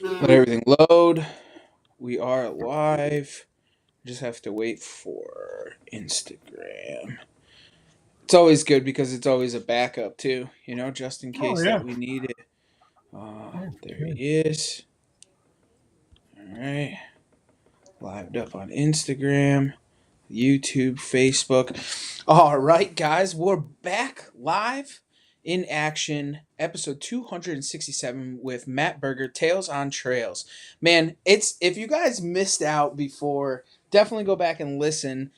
Let everything load. We are live. Just have to wait for Instagram. It's always good because it's always a backup too, just in Oh case that yeah. we need it. Yeah, There sure. he is. All right. Lived up on Instagram, YouTube, Facebook. All right, guys, we're back live in action, episode 267 with Matt Berger, Tales on Trails. Man, it's if you guys missed out before, definitely go back and listen.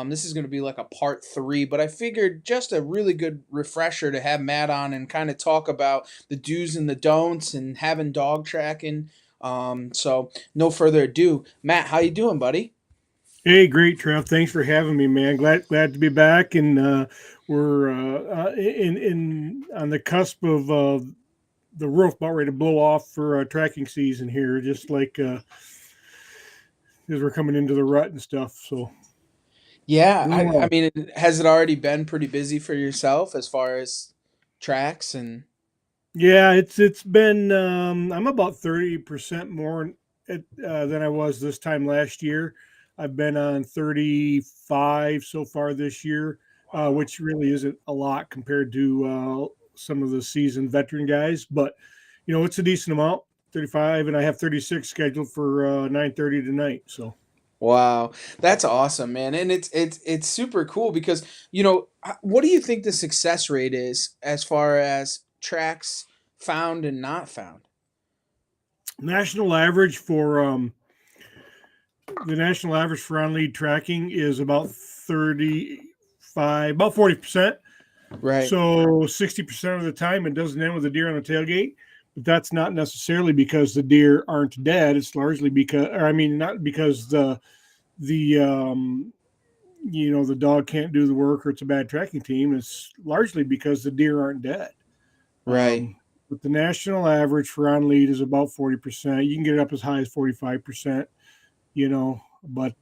This is going to be like a part three, but I figured just a really good refresher to have Matt on and kind of talk about the do's and the don'ts and having dog tracking. So no further ado, Matt, how you doing, buddy? Hey, great, Trev. Thanks for having me, man. Glad to be back, and we're in on the cusp of the roof about ready to blow off for tracking season here, just like as we're coming into the rut and stuff. So Yeah, doing I well. mean, has it already been pretty busy for yourself as far as tracks and Yeah, it's been I'm about 30% more than I was this time last year. I've been on 35 so far this year, wow. which really isn't a lot compared to some of the seasoned veteran guys, but it's a decent amount. 35, and I have 36 scheduled for 9:30 tonight. So Wow, that's awesome, man. And it's super cool because, what do you think the success rate is as far as tracks found and not found? national average for the national average for on lead tracking is about 35, about 40%. Right. So 60% of the time it doesn't end with a deer on the tailgate. But that's not necessarily because the deer aren't dead. It's largely because, or I mean, not because the the dog can't do the work or it's a bad tracking team. It's largely because the deer aren't dead. Right. But the national average for on lead is about 40%. You can get it up as high as 45%. But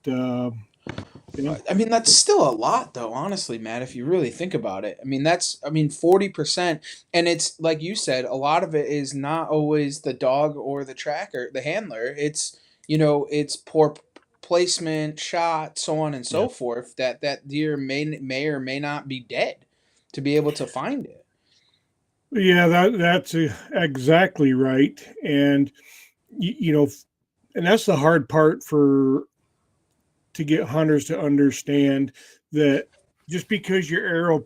yeah, I mean, that's still a lot, though, honestly, Matt, if you really think about it. I mean, 40%. And it's like you said, a lot of it is not always the dog or the tracker, the handler. It's poor placement, shot, so on and yeah. so forth, that deer may or may not be dead to be able to find it. Yeah, that's exactly right. And you know, and that's the hard part for to get hunters to understand that just because your arrow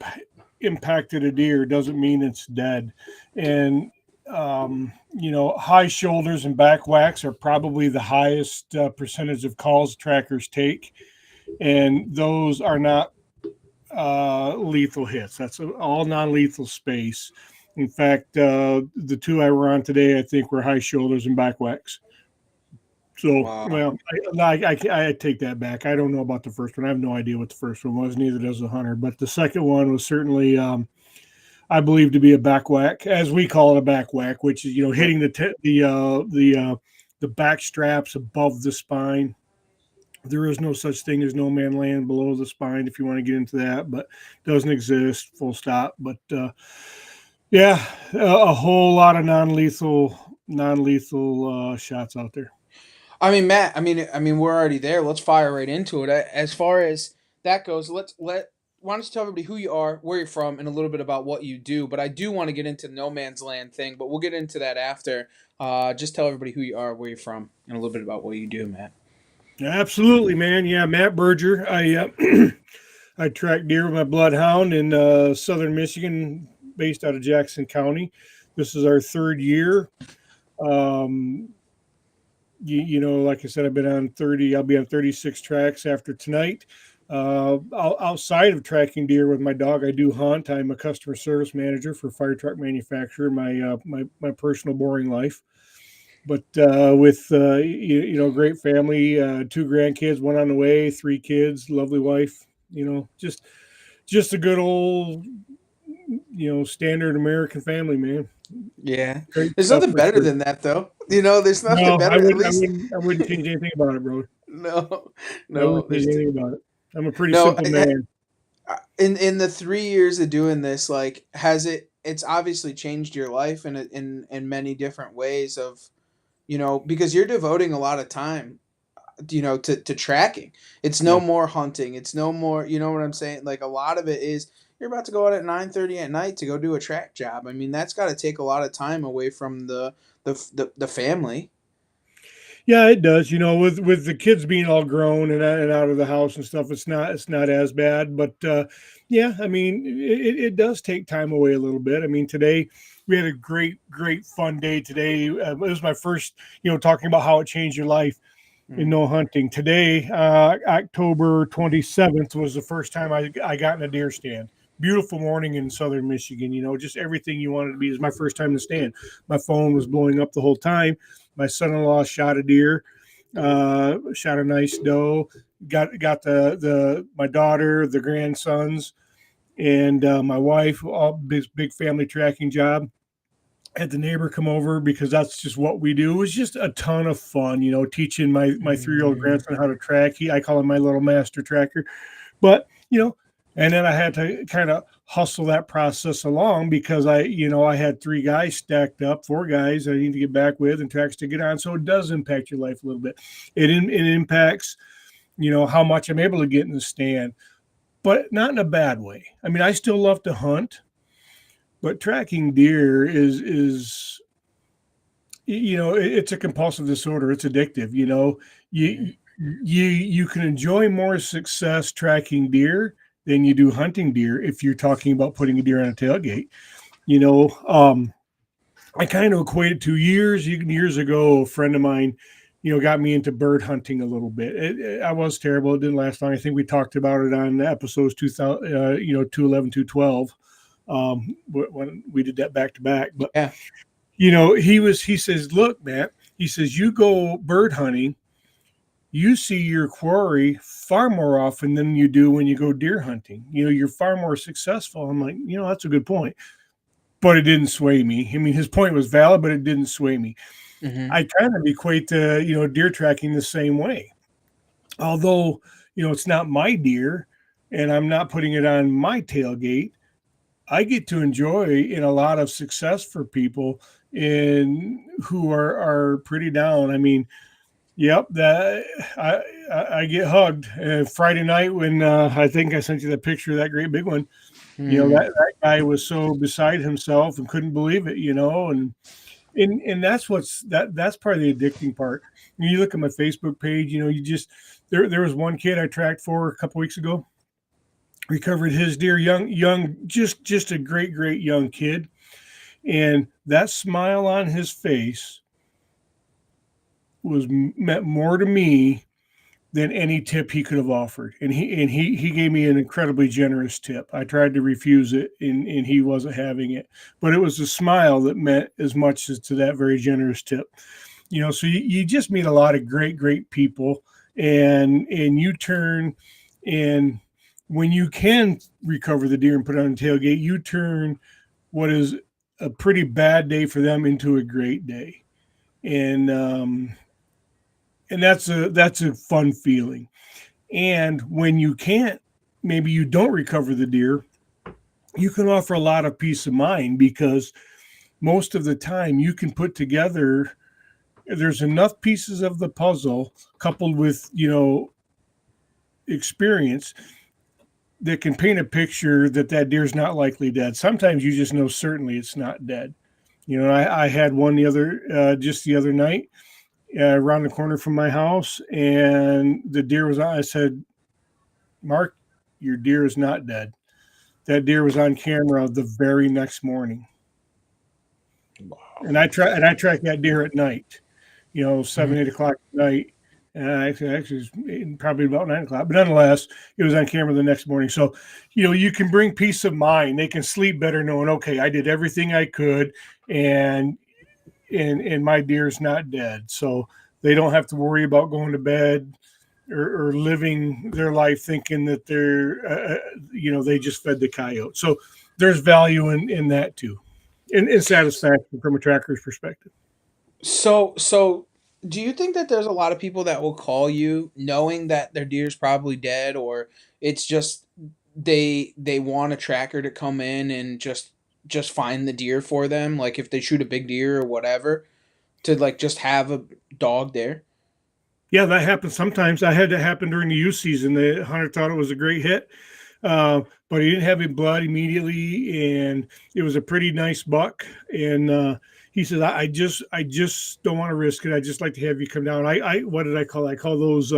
impacted a deer doesn't mean it's dead. And high shoulders and back whacks are probably the highest percentage of calls trackers take, and those are not lethal hits. That's all non-lethal space. In fact, the two I were on today, I think, were high shoulders and back whacks. So, Wow. well, I take that back. I don't know about the first one. I have no idea what the first one was. Neither does the hunter. But the second one was certainly, I believe, to be a back whack, as we call it, a back whack, which is Right. hitting the back straps above the spine. There is no such thing as no man land below the spine. If you want to get into that, but doesn't exist. Full stop. But yeah, a whole lot of non-lethal shots out there. I mean, Matt. I mean, we're already there. Let's fire right into it. As far as that goes, why don't you tell everybody who you are, where you're from, and a little bit about what you do. But I do want to get into the no man's land thing, but we'll get into that after. Just tell everybody who you are, where you're from, and a little bit about what you do, Matt. Absolutely, man. Yeah, Matt Berger. I I track deer with my bloodhound in southern Michigan, based out of Jackson County. This is our third year. Um, like I said, I've been on 30. I'll be on 36 tracks after tonight. Outside of tracking deer with my dog, I do hunt. I'm a customer service manager for fire truck manufacturer. My personal boring life, but with great family, two grandkids, one on the way, three kids, lovely wife. Just a good old standard American family, man. Yeah, Great there's stuff nothing for better sure. than that, though. There's nothing No, I better. At wouldn't. I least, wouldn't. I wouldn't change anything about it, bro. no, I no. wouldn't change anything about it. I'm a pretty No. simple man. In the 3 years of doing this, it's obviously changed your life in many different ways of because you're devoting a lot of time, to tracking. It's no Yeah. more hunting. It's no more, you know what I'm saying? Like a lot of it is you're about to go out at 9:30 at night to go do a track job. I mean, that's got to take a lot of time away from the family. Yeah, it does. With the kids being all grown and out of the house and stuff, it's not as bad. But yeah, I mean, it does take time away a little bit. I mean, today we had a great fun day today. It was my first, talking about how it changed your life in Mm. no hunting. Today, October 27th was the first time I got in a deer stand. Beautiful morning in southern Michigan. Just everything you wanted to be. Is my first time to stand. My phone was blowing up the whole time. My son-in-law shot a deer, shot a nice doe. Got the my daughter, the grandsons, and my wife. All big family tracking job. Had the neighbor come over because that's just what we do. It was just a ton of fun, teaching my 3-year-old Mm. grandson how to track. I call him my little master tracker. But and then I had to kind of hustle that process along because I had 3 guys stacked up, 4 guys I need to get back with and tracks to get on. So it does impact your life a little bit. It impacts how much I'm able to get in the stand, but not in a bad way. I mean, I still love to hunt, but tracking deer is it's a compulsive disorder. It's addictive. You Mm. you can enjoy more success tracking deer than you do hunting deer if you're talking about putting a deer on a tailgate. you know um I kind of equate it to years ago. A friend of mine got me into bird hunting a little bit. I was terrible. It didn't last long. I think we talked about it on episodes 2000, 211, 212, when we did that back to back. But Yeah. he says, look, Matt, he says, you go bird hunting, you see your quarry far more often than you do when you go deer hunting. You're far more successful. I'm like, that's a good point. But it didn't sway me. I mean, his point was valid, but it didn't sway me. Hmm. I kind of equate the, deer tracking the same way. Although, it's not my deer and I'm not putting it on my tailgate, I get to enjoy in a lot of success for people in who are pretty down. I mean, yep, that I get hugged. Friday night when I think I sent you that picture of that great big one. Mm. That guy was so beside himself and couldn't believe it. And that's part of the addicting part. When you look at my Facebook page, you just there was one kid I tracked for a couple weeks ago. Recovered his deer, young, just a great young kid, and that smile on his face was meant more to me than any tip he could have offered. And he gave me an incredibly generous tip. I tried to refuse it and he wasn't having it. But it was a smile that meant as much as to that very generous tip. So you just meet a lot of great people, and you turn, and when you can recover the deer and put it on the tailgate, you turn what is a pretty bad day for them into a great day. And that's a fun feeling. And when you can't, maybe you don't recover the deer, you can offer a lot of peace of mind because most of the time you can put together, there's enough pieces of the puzzle coupled with, experience that can paint a picture that deer's not likely dead. Sometimes you just know certainly it's not dead. I had one just the other night around the corner from my house, and the deer was on. I said, Mark, your deer is not dead. That deer was on camera the very next morning. Wow. And I tracked that deer at night, Mhm. 7, 8 o'clock at night. Actually, it's probably about 9 o'clock, but nonetheless, it was on camera the next morning. So, you can bring peace of mind. They can sleep better knowing, okay, I did everything I could, and my deer's not dead. So they don't have to worry about going to bed or living their life thinking that they just fed the coyote. So there's value in that too, and satisfaction from a tracker's perspective. So do you think that there's a lot of people that will call you knowing that their deer's probably dead, or it's just they want a tracker to come in and just find the deer for them, like if they shoot a big deer or whatever? to like just have a dog there? Yeah, that happens sometimes. I had that happen during the youth season. The hunter thought it was a great hit, but he didn't have any blood immediately, and it was a pretty nice buck. And he said, I just don't want to risk it. I just like to have you come down. What did I call? I call those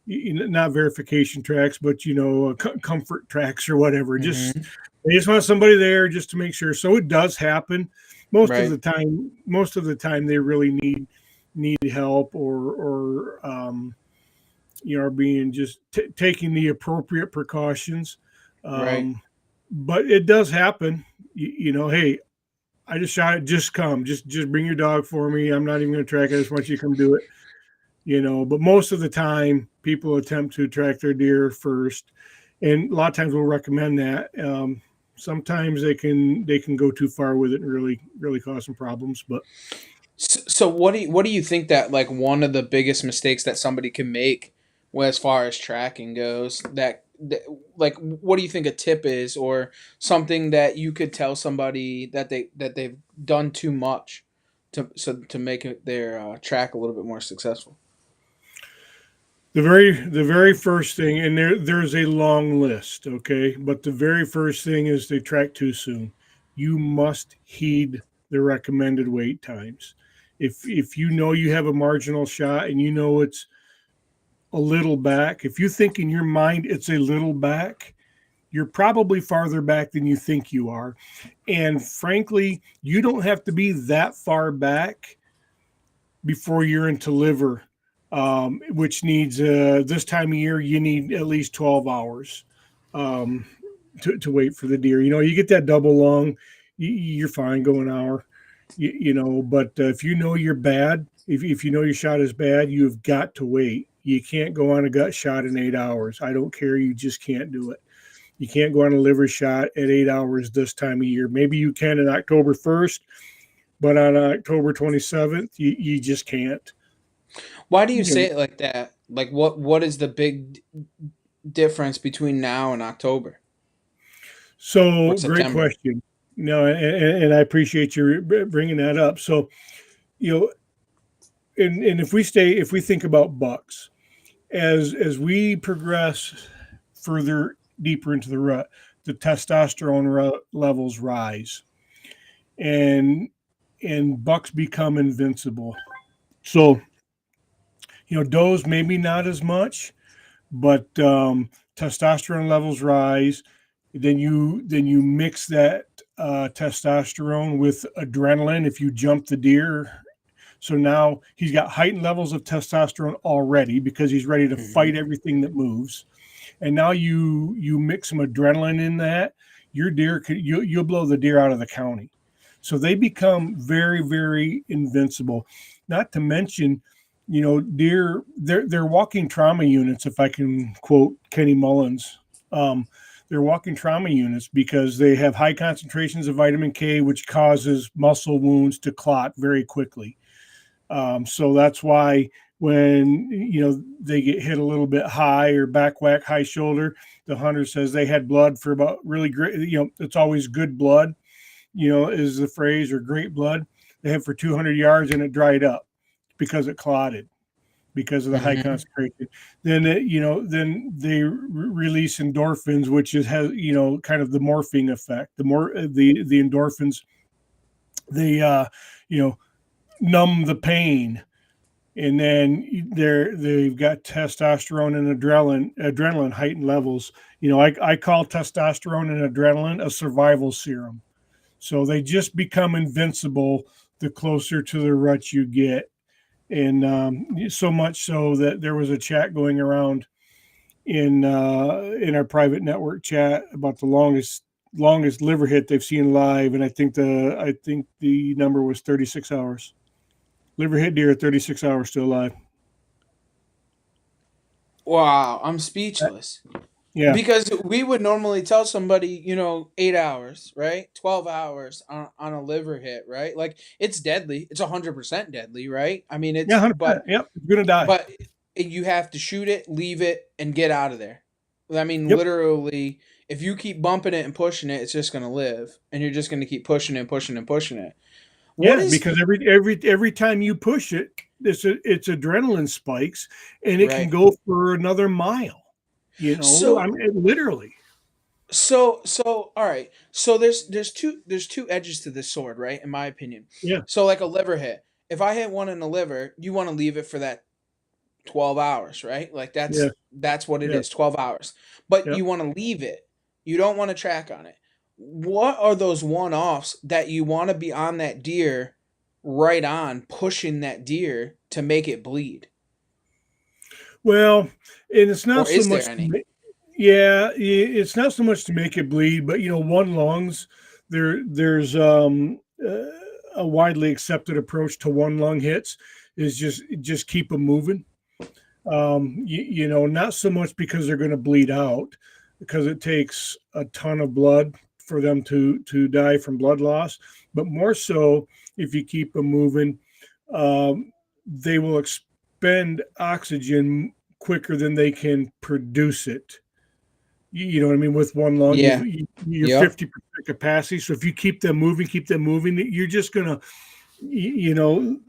not verification tracks, but comfort tracks or whatever. Just Hmm. they just want somebody there just to make sure. So it does happen most of Right. the time. Most of the time, they really need help, or are being just taking the appropriate precautions. Right. Um, but it does happen. Hey, I just shot it. Just come. Just bring your dog for me. I'm not even going to track it. I just want you to come do it. But most of the time, people attempt to track their deer first, and a lot of times we'll recommend that. Sometimes they can go too far with it and really cause some problems. But So what do you think that like one of the biggest mistakes that somebody can make as far as tracking goes that like what do you think a tip is or something that you could tell somebody that they've done too much to make their track a little bit more successful? the very first thing, and there's a long list, okay, but the very first thing is they track too soon. You must heed the recommended wait times. If you know you have a marginal shot and you know it's a little back, if you think in your mind it's a little back, you're probably farther back than you think you are. And frankly, you don't have to be that far back before you're into liver, which needs this time of year you need at least 12 hours um, to wait for the deer. You get that double long, you're fine, go an hour. But if you know you're bad, if you know your shot is bad, you've got to wait. You can't go on a gut shot in 8 hours. I don't care. You just can't do it. You can't go on a liver shot at 8 hours this time of year. Maybe you can on October 1st, but on October 27th, you just can't. Why do you You know, say it like that? Like what is the big difference between now and October or so great September? question. No, and I appreciate you bringing that up. So, you know, and if we think about bucks, as we progress further deeper into the rut, the testosterone levels rise, and bucks become invincible. So, does maybe not as much, but testosterone levels rise. Then you mix that testosterone with adrenaline if you jump the deer. So now he's got heightened levels of testosterone already because he's ready to Hmm. fight everything that moves. And now you mix some adrenaline in that, your deer you'll blow the deer out of the county. So they become very, very invincible. Not to mention, deer, they're walking trauma units, if I can quote Kenny Mullins. They're walking trauma units because they have high concentrations of vitamin K, which causes muscle wounds to clot very quickly. So that's why when they get hit a little bit high or back whack, high shoulder, the hunter says they had blood for about really great. It's always good blood. Is the phrase, or great blood. They had for 200 yards and it dried up because it clotted because of the high Hmm. concentration. Then they release endorphins, which has kind of the morphine effect. The more the endorphins, they you know numb the pain, and then they've got testosterone and adrenaline heightened levels. I call testosterone and adrenaline a survival serum. So they just become invincible the closer to the rut you get. And so much so that there was a chat going around in our private network chat about the longest liver hit they've seen live, and I think the number was 36 hours. Liver hit deer 36 hours still alive. Wow, I'm speechless. Yeah, Because we would normally tell somebody, 8 hours, right? 12 hours on a liver hit, right? Like it's deadly. It's 100% deadly, right? I mean, yeah, it's, 100%. Yep, it's gonna die. but you have to shoot it, leave it, and get out of there. I mean, Yep. literally, if you keep bumping it and pushing it, it's just going to live. And you're just going to keep pushing it and pushing and pushing it. What Yeah, is because every time you push it, it's adrenaline spikes, and it can right? go for another mile. I So mean, literally. so all right. So there's two edges to this sword, right? In my opinion. Yeah, So like a liver hit. If I hit one in the liver, you want to leave it for that 12 hours, right? Like yeah, that's what it yeah, is, 12 hours. But yeah. you want to leave it. You don't want to track on it. What are those one-offs that you want to be on that deer right on pushing that deer to make it bleed? Well, and it's not Or so is there much. any? Yeah, it's not so much to make it bleed, but one lungs. There's a widely accepted approach to one lung hits is just keep them moving. Not so much because they're going to bleed out, because it takes a ton of blood for them to die from blood loss, but more so if you keep them moving, they will expend oxygen quicker than they can produce it. You know what I mean? With one lung, Yeah. you're Yep. 50% capacity. So if you keep them moving, you're just gonna, you know,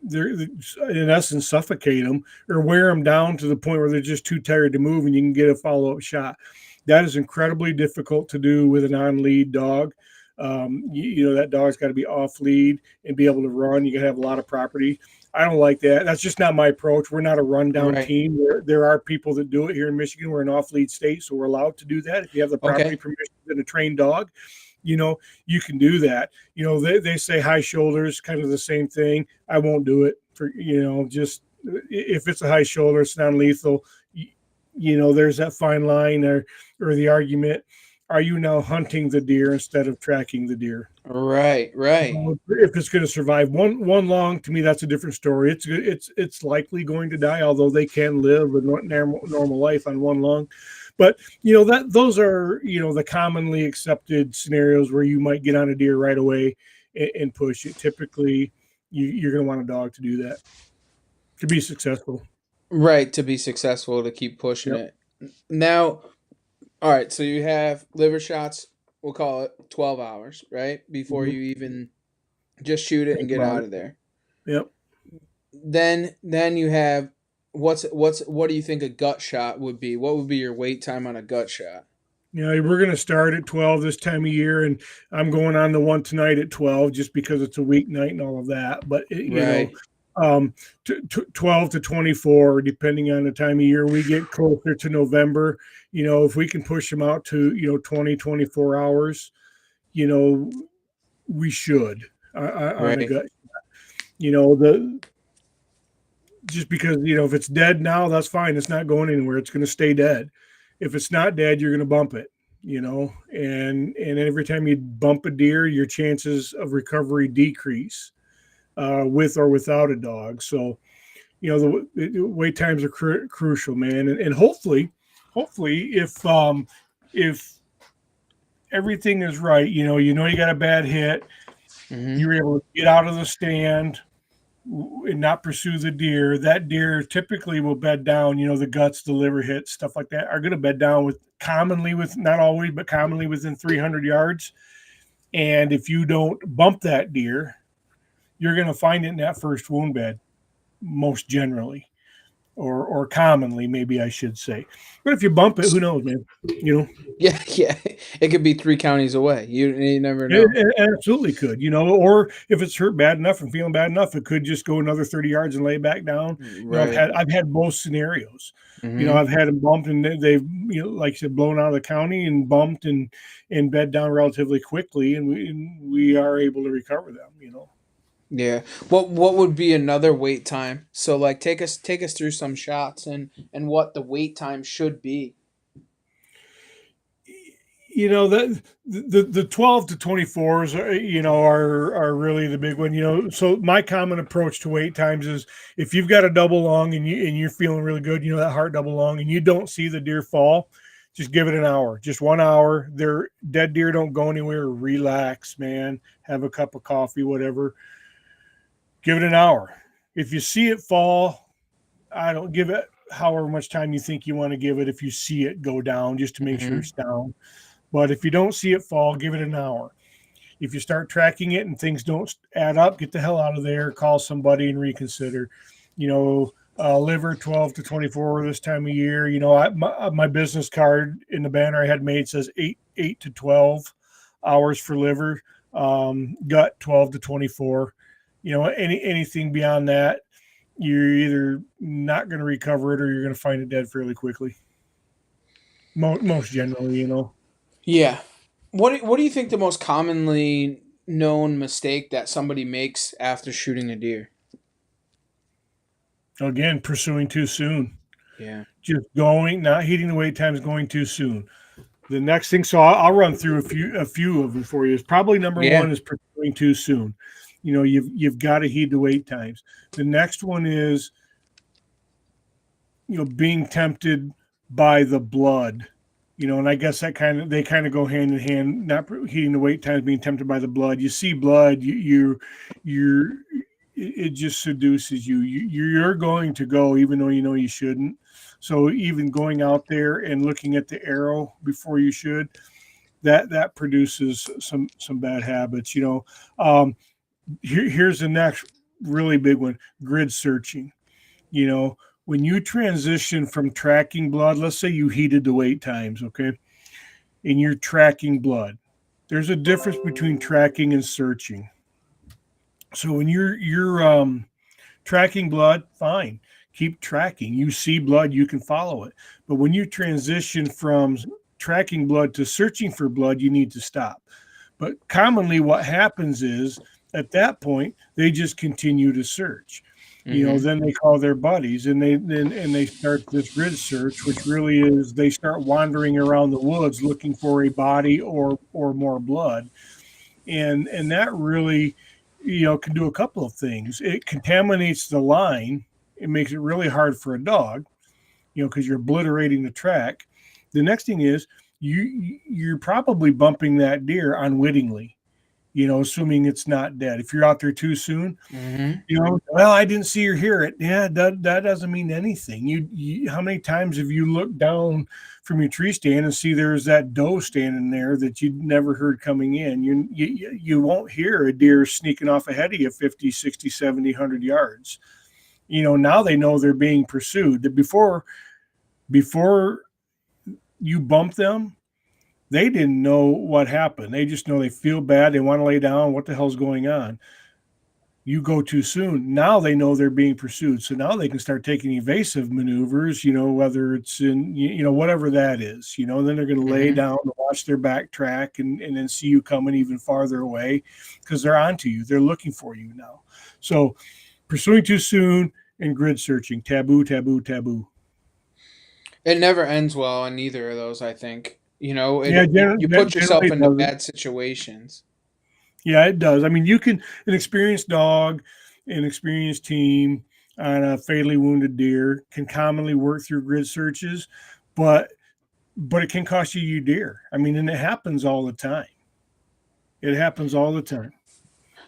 they're in essence suffocate them or wear them down to the point where they're just too tired to move, and you can get a follow up shot. That is incredibly difficult to do with an on lead dog. That dog's got to be off lead and be able to run. You got to have a lot of property. I don't like that. That's just not my approach. We're not a rundown Right. team. There are people that do it here in Michigan. We're an off lead state, so we're allowed to do that. If you have the property Okay. permission and a trained dog, you can do that. They say high shoulders, kind of the same thing. I won't do it for, just if it's a high shoulder, it's non lethal. There's that fine line or the argument. Are you now hunting the deer instead of tracking the deer? Right. Right. If it's going to survive one long, to me that's a different story. It's likely going to die, although they can live a normal life on one long. But that those are the commonly accepted scenarios where you might get on a deer right away and push it. Typically, you're going to want a dog to do that to be successful. Right. To be successful, to keep pushing Yep. it. Now, all right. So you have liver shots. We'll call it 12 hours, right? Before Mhm. you even just shoot it and Think get about out it. of there. Yep. Then you have what do you think a gut shot would be? What would be your wait time on a gut shot? We're going to start at 12 this time of year, and I'm going on the one tonight at 12 just because it's a weeknight and all of that. But, Right. 12 to 24, depending on the time of year. We get closer to November. If we can push them out to, 20, 24 hours, you know, we should on a Right. gut. The just because, if it's dead now, that's fine. It's not going anywhere. It's going to stay dead. If it's not dead, you're going to bump it, and every time you bump a deer, your chances of recovery decrease with or without a dog. So, the wait times are crucial, man. And hopefully, if everything is right, you got a bad hit, Mm-hmm. you're able to get out of the stand and not pursue the deer. That deer typically will bed down. The guts, the liver hits, stuff like that are going to bed down with not always, but commonly within 300 yards. And if you don't bump that deer, you're going to find it in that first wound bed, most generally, or commonly, maybe I should say. But if you bump it, who knows, man? Yeah, yeah. It could be 3 counties away. You never know. It absolutely could, or if it's hurt bad enough and feeling bad enough, it could just go another 30 yards and lay back down. Right. I've had both scenarios. Mm-hmm. I've had them bumped and they've, like I said, blown out of the county and bumped and bed down relatively quickly, and we are able to recover them. Yeah. What would be another wait time? So like take us through some shots and what the wait time should be. That the 12 to 24s are really the big one. So my common approach to wait times is, if you've got a double long and you're feeling really good, that heart double long, and you don't see the deer fall, just give it an hour, just 1 hour. Their dead deer don't go anywhere. Relax, man. Have a cup of coffee, whatever. Give it an hour. If you see it fall, I don't give it however much time you think you want to give it. If you see it go down, just to make sure Mm-hmm. it's down. But if you don't see it fall, give it an hour. If you start tracking it and things don't add up, get the hell out of there, call somebody and reconsider. Liver 12 to 24 this time of year. My business card in the banner I had made says 8 to 12 hours for liver, gut 12 to 24. Anything beyond that, you're either not going to recover it or you're going to find it dead fairly quickly. Most generally. Yeah. What do you think the most commonly known mistake that somebody makes after shooting a deer? Again, pursuing too soon. Yeah. Just not heeding the wait times, going too soon. The next thing, so I'll run through a few of them for you. Is probably number one is pursuing too soon. You've got to heed the wait times. The next one is being tempted by the blood. And I guess they kind of go hand in hand. Not heeding the wait times, being tempted by the blood. You see blood, it just seduces you. You're going to go even though you shouldn't. So even going out there and looking at the arrow before you should, that produces some bad habits. Here's the next really big one: grid searching. When you transition from tracking blood, let's say you heeded the wait times, okay, and you're tracking blood. There's a difference between tracking and searching. So when you're tracking blood, fine, keep tracking. You see blood, you can follow it. But when you transition from tracking blood to searching for blood, you need to stop. But commonly what happens is at that point, they just continue to search. Then they call their buddies and they start this grid search, which really is they start wandering around the woods looking for a body or more blood. And that really, can do a couple of things. It contaminates the line. It makes it really hard for a dog, because you're obliterating the track. The next thing is you're probably bumping that deer unwittingly, assuming it's not dead. If you're out there too soon, well, I didn't see or hear it. Yeah, that doesn't mean anything. You how many times have you looked down from your tree stand and see there's that doe standing there that you'd never heard coming in? You won't hear a deer sneaking off ahead of you 50, 60, 70, 100 yards. Now they know they're being pursued. That before you bump them, they didn't know what happened. They just know they feel bad. They want to lay down. What the hell's going on? You go too soon. Now they know they're being pursued. So now they can start taking evasive maneuvers, whether it's in, whatever that is, then they're going to lay down and watch their back track and then see you coming even farther away because they're onto you. They're looking for you now. So pursuing too soon and grid searching, taboo, taboo, taboo. It never ends well in either of those, I think. You you put yourself into bad situations. Yeah, it does. I mean, an experienced dog, an experienced team on a fatally wounded deer can commonly work through grid searches, but it can cost you your deer. I mean, and it happens all the time. It happens all the time.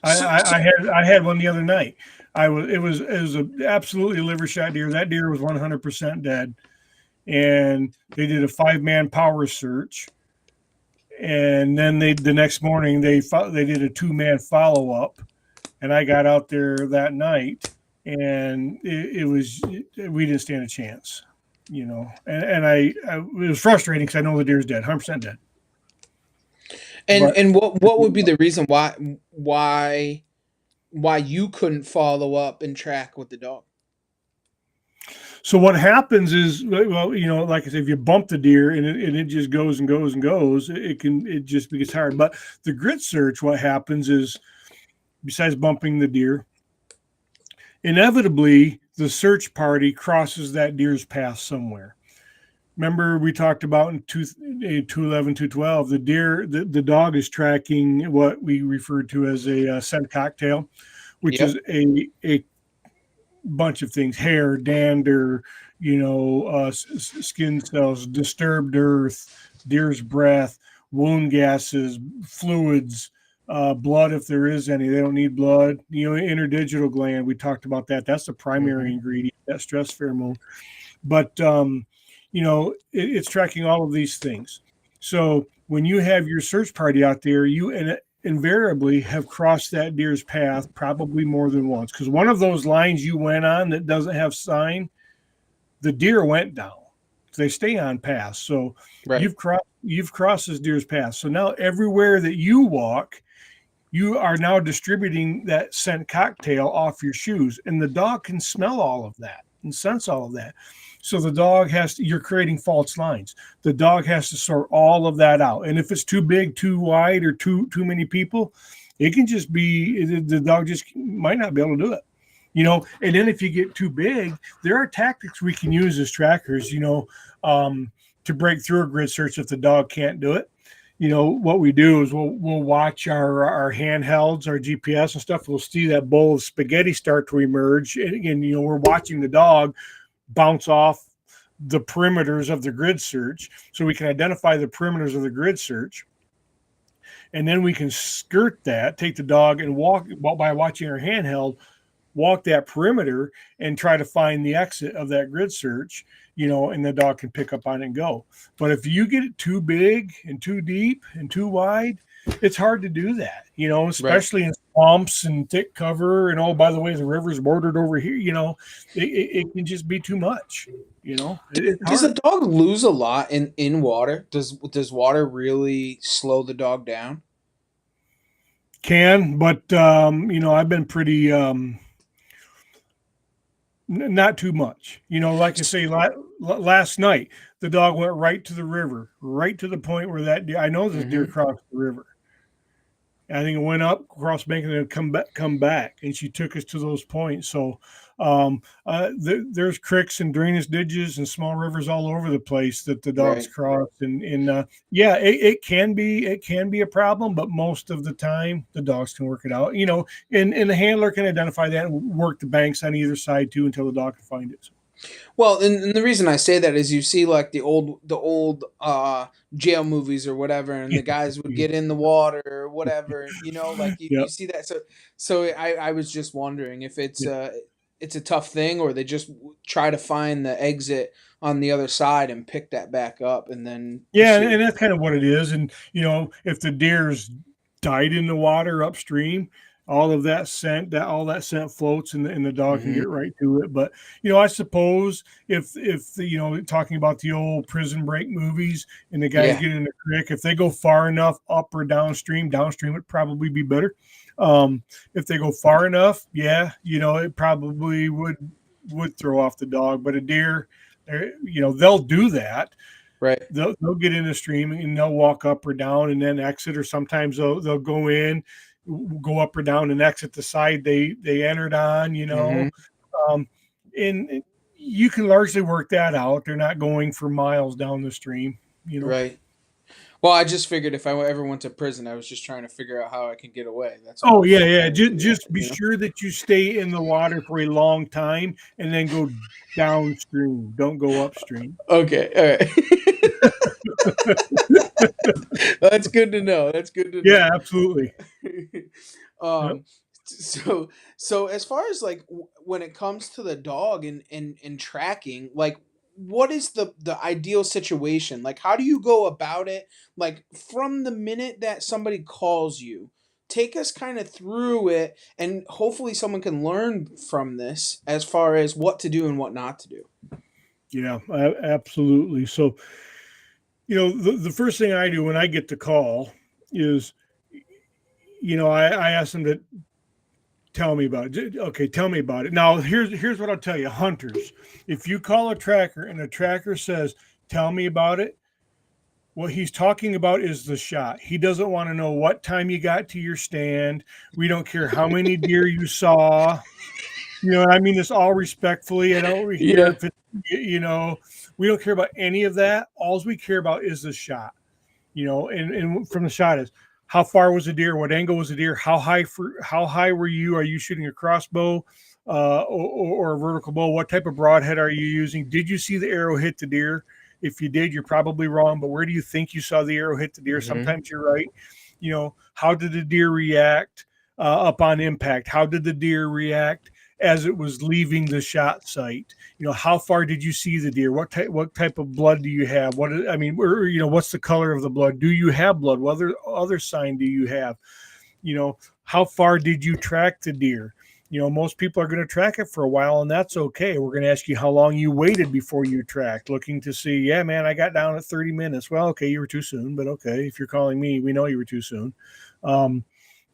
I had one the other night. It was an absolutely liver shot deer. That deer was 100% dead. And they did a 5-man power search, and then the next morning they did a 2-man follow up, and I got out there that night, and we didn't stand a chance, and it was frustrating because I know the deer's dead, 100% dead. And what would be the reason why you couldn't follow up and track with the dog? So what happens is, well, like I said, if you bump the deer and it just goes and goes and goes, it just gets hard. But the grid search, what happens is, besides bumping the deer, inevitably the search party crosses that deer's path somewhere. Remember we talked about in 211, 212, the deer, the dog is tracking what we refer to as a scent cocktail, which is a bunch of things: hair, dander, skin cells, disturbed earth, deer's breath, wound gases, fluids, blood if there is any. They don't need blood. Interdigital gland, we talked about that. That's the primary ingredient, that stress pheromone. But it's tracking all of these things. So when you have your search party out there, invariably have crossed that deer's path probably more than once, because one of those lines you went on that doesn't have sign, the deer went down. They stay on path. So Right. you've crossed this deer's path. So now everywhere that you walk, you are now distributing that scent cocktail off your shoes, and the dog can smell all of that and sense all of that. So the dog you're creating false lines. The dog has to sort all of that out. And if it's too big, too wide, or too many people, it can just be the dog just might not be able to do it. And then if you get too big, there are tactics we can use as trackers, to break through a grid search if the dog can't do it. What we do is we'll watch our handhelds, our GPS and stuff. We'll see that bowl of spaghetti start to emerge. And we're watching the dog bounce off the perimeters of the grid search, so we can identify the perimeters of the grid search. And then we can skirt that, take the dog and walk by watching our handheld, walk that perimeter and try to find the exit of that grid search, and the dog can pick up on it and go. But if you get it too big and too deep and too wide, it's hard to do that, especially in swamps and thick cover. And oh, by the way, the river's bordered over here, it can just be too much, Does a dog lose a lot in water? Does water really slow the dog down? Can, but I've been pretty not too much. Like I say, last night the dog went right to the river, right to the point where that deer. I know this deer crossed the river. I think it went up across bank and then come back, and she took us to those points. So there's creeks and drainage ditches and small rivers all over the place that the dogs cross, and it can be a problem, but most of the time the dogs can work it out. And the handler can identify that and work the banks on either side too until the dog can find it. So. Well, and the reason I say that is you see like the old jail movies or whatever, and the guys would get in the water or whatever, like you see that. So I was just wondering if it's a tough thing, or they just try to find the exit on the other side and pick that back up, and then and that's kind of what it is. And if the deer's died in the water upstream, all that scent floats, and the dog can get right to it. But I suppose if talking about the old Prison Break movies and the guys get in the creek, if they go far enough up or downstream would probably be better. If they go far enough, it probably would throw off the dog. But a deer, they'll do that. Right. They'll get in the stream and they'll walk up or down and then exit, or sometimes they'll go in, go up or down and exit the side they entered on, and you can largely work that out. They're not going for miles down the stream, Right. Well, I just figured if I ever went to prison, I was just trying to figure out how I could get away. That's all. Oh yeah. Just be sure that you stay in the water for a long time and then go downstream. Don't go upstream. Okay. All right. That's good to know. Yeah, absolutely. So as far as like when it comes to the dog and tracking, like what is the ideal situation? Like how do you go about it? Like from the minute that somebody calls you, take us kind of through it, and hopefully someone can learn from this as far as what to do and what not to do. Yeah, absolutely. So the first thing I do when I get the call is, I ask them to tell me about it. Okay, tell me about it. Now, here's what I'll tell you. Hunters, if you call a tracker and a tracker says, tell me about it, what he's talking about is the shot. He doesn't want to know what time you got to your stand. We don't care how many deer you saw. I mean this all respectfully. I don't hear if it, we don't care about any of that. All we care about is the shot. And from the shot is how far was the deer, what angle was the deer, how high were you? Are you shooting a crossbow or a vertical bow? What type of broadhead are you using? Did you see the arrow hit the deer? If you did, you're probably wrong, but where do you think you saw the arrow hit the deer? Sometimes you're right. How did the deer react upon impact? How did the deer react as it was leaving the shot site? How far did you see the deer? What type of blood do you have? What's the color of the blood? Do you have blood? What other sign do you have? How far did you track the deer? Most people are going to track it for a while, and that's okay. We're going to ask you how long you waited before you tracked, looking to see, yeah, man, I got down at 30 minutes. Well, okay, you were too soon, but okay, if you're calling me, we know you were too soon.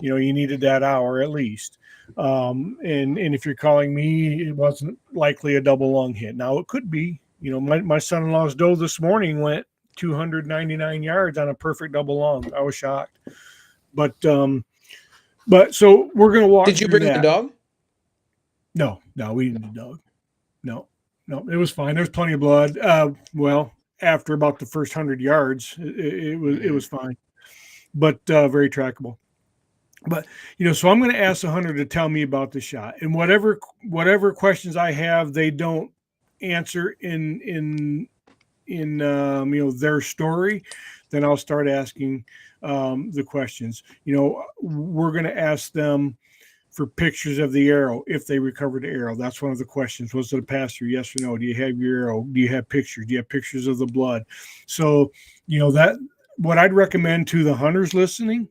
You needed that hour at least. And if you're calling me, it wasn't likely a double lung hit. Now it could be. My son-in-law's doe this morning went 299 yards on a perfect double lung. I was shocked, but so we're going to walk. Did you bring the dog? No, we didn't do dog. No, it was fine. There's plenty of blood. Well, after about the first 100 yards, it was fine, but very trackable. But so I'm going to ask the hunter to tell me about the shot, and whatever questions I have, they don't answer in their story, then I'll start asking the questions. We're going to ask them for pictures of the arrow if they recovered the arrow. That's one of the questions. Was it a pass-through? Yes or no? Do you have your arrow? Do you have pictures? Do you have pictures of the blood? So, that what I'd recommend to the hunters listening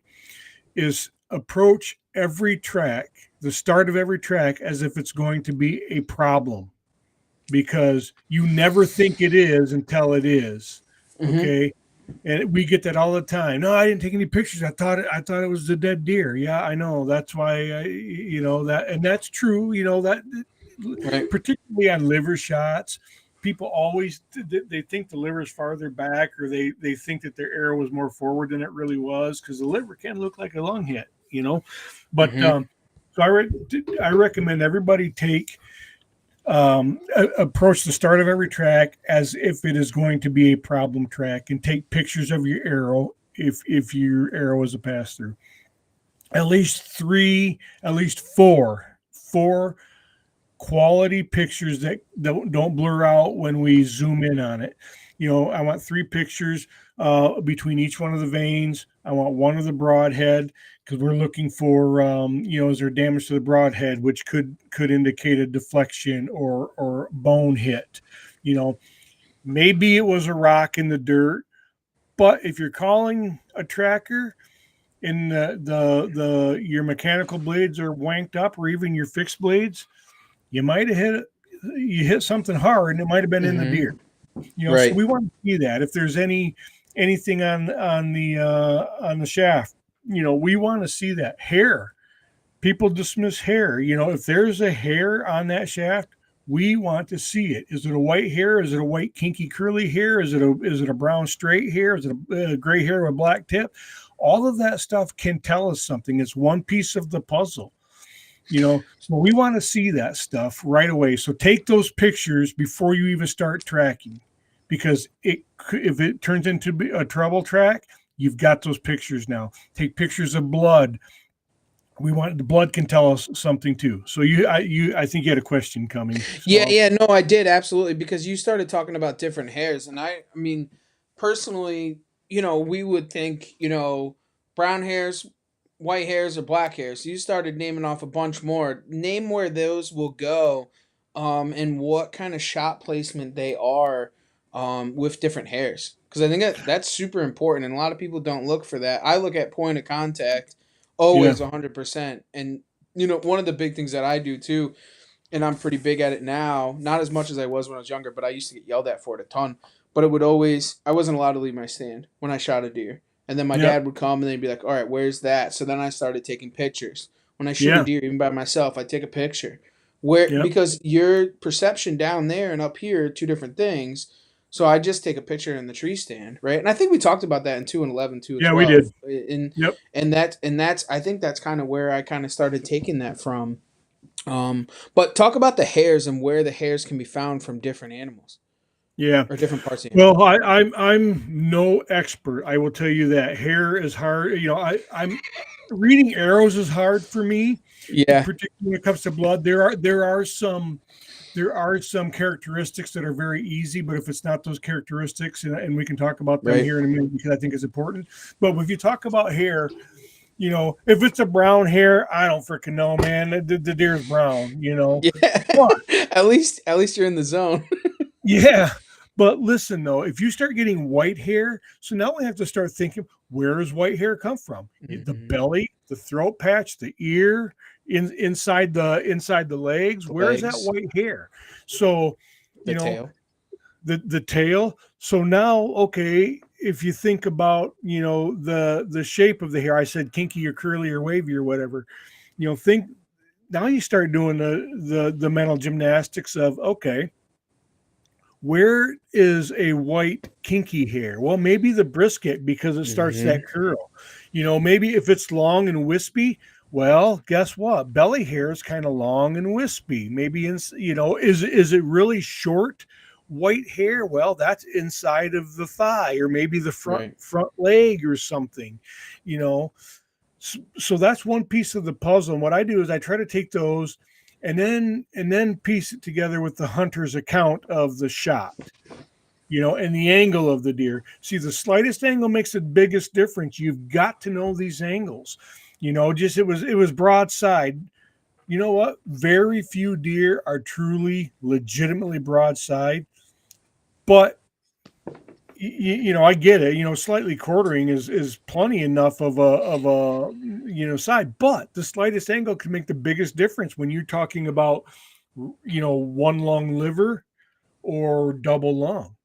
is approach every track, the start of every track, as if it's going to be a problem, because you never think it is until it is. Okay. And we get that all the time. No, I didn't take any pictures. I thought it was the dead deer. Yeah, I know. That's why, that, and that's true. That right. Particularly on liver shots, people always, they think the liver is farther back, or they think that their arrow was more forward than it really was, because the liver can look like a lung hit, but, so I recommend everybody approach the start of every track as if it is going to be a problem track, and take pictures of your arrow if your arrow is a pass-through. At least four quality pictures that don't blur out when we zoom in on it. I want 3 pictures between each one of the veins. I want one of the broadhead, because we're looking for, is there damage to the broadhead, which could indicate a deflection or bone hit. Maybe it was a rock in the dirt, but if you're calling a tracker and your mechanical blades are wanked up, or even your fixed blades, you might have hit something hard, and it might have been in the deer. Right. So we want to see that. If there's anything on the shaft, we want to see that. Hair. People dismiss hair. If there's a hair on that shaft, we want to see it. Is it a white hair? Is it a white kinky curly hair? Is it a brown straight hair? Is it a gray hair with a black tip? All of that stuff can tell us something. It's one piece of the puzzle. So we want to see that stuff right away. So take those pictures before you even start tracking, because if it turns into a trouble track, you've got those pictures now. Take pictures of blood. The blood can tell us something too. So I think you had a question coming. So. Yeah, no, I did, absolutely, because you started talking about different hairs, and I mean, personally, we would think, brown hairs, white hairs, or black hairs. You started naming off a bunch more. Name where those will go, and what kind of shot placement they are, with different hairs. Because I think that's super important, and a lot of people don't look for that. I look at point of contact always 100%. And, one of the big things that I do too, and I'm pretty big at it now, not as much as I was when I was younger, but I used to get yelled at for it a ton. But I wasn't allowed to leave my stand when I shot a deer. And then my dad would come, and they'd be like, all right, where's that? So then I started taking pictures. When I shoot a deer, even by myself, I take a picture. Because your perception down there and up here are 2 different things. So I just take a picture in the tree stand, right? And I think we talked about that in 2 and 11 too. Yeah, we did. And that's I think that's kind of where I kind of started taking that from. But talk about the hairs and where the hairs can be found from different animals. Yeah, or different parts of the animal. Well, I'm no expert. I will tell you that hair is hard. I'm reading arrows is hard for me. Yeah, particularly when it comes to blood. There are some characteristics that are very easy, but if it's not those characteristics, and we can talk about them here in a minute, because I think it's important. But if you talk about hair, if it's a brown hair, I don't freaking know, man. The deer's brown, Yeah. But, at least you're in the zone. Yeah. But listen, though, if you start getting white hair, so now we have to start thinking, where does white hair come from? The belly, the throat patch, the ear, inside the legs. Where's that Legs, white hair? So, the you know, tail. the tail. So now, okay, if you think about, the shape of the hair, I said kinky or curly or wavy or whatever. Think now you start doing the mental gymnastics of, okay, where is a white kinky hair? Well, maybe the brisket because it starts Mm-hmm. that curl. Maybe if it's long and wispy, well, guess what? Belly hair is kind of long and wispy. Maybe is it really short white hair? Well, that's inside of the thigh or maybe the front Right. front leg or something. You know, so that's one piece of the puzzle. And what I do is I try to take those and then piece it together with the hunter's account of the shot, and the angle of the deer. See, the slightest angle makes the biggest difference. You've got to know these angles. Just it was broadside. You know what? Very few deer are truly legitimately broadside, but I get it. Slightly quartering is plenty enough of a side, but the slightest angle can make the biggest difference when you're talking about one lung liver or double lung.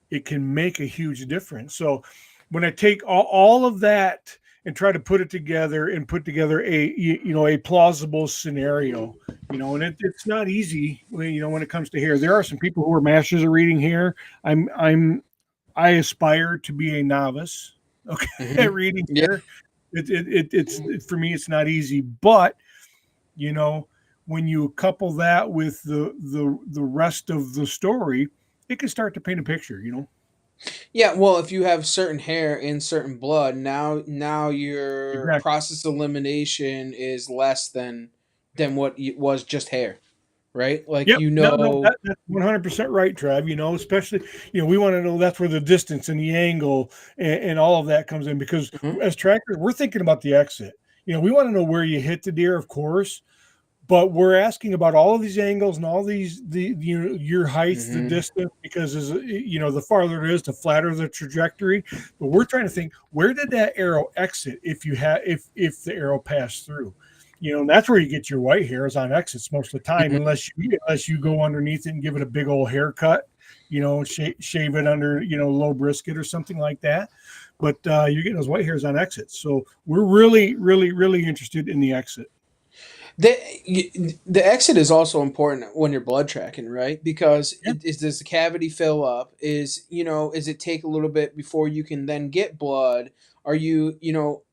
It can make a huge difference. So when I take all of that and try to put it together and put together a plausible scenario, and it's not easy when it comes to hair. There are some people who are masters of reading hair. I aspire to be a novice, okay, Mm-hmm. at reading Yeah. here. It's for me, it's not easy, but you know, when you couple that with the rest of the story, it can start to paint a picture. Yeah, well, if you have certain hair in certain blood, now your Exactly. process elimination is less than what was just hair, right? Like Yep. you No, know. that's 100% right, Trav. Especially, we want to know that's where the distance and the angle and all of that comes in because Mhm, as trackers, we're thinking about the exit. We want to know where you hit the deer, of course, but we're asking about all of these angles and all these your height, the mhm, distance, because the farther it is, the flatter the trajectory. But we're trying to think, where did that arrow exit if the arrow passed through. And that's where you get your white hairs on exits most of the time, mhm. unless you go underneath it and give it a big old haircut, shave it under low brisket or something like that. But you're getting those white hairs on exits, so we're really, really, really interested in the exit. The exit is also important when you're blood tracking, right? Because Yeah, does the cavity fill up? Is it take a little bit before you can then get blood? Are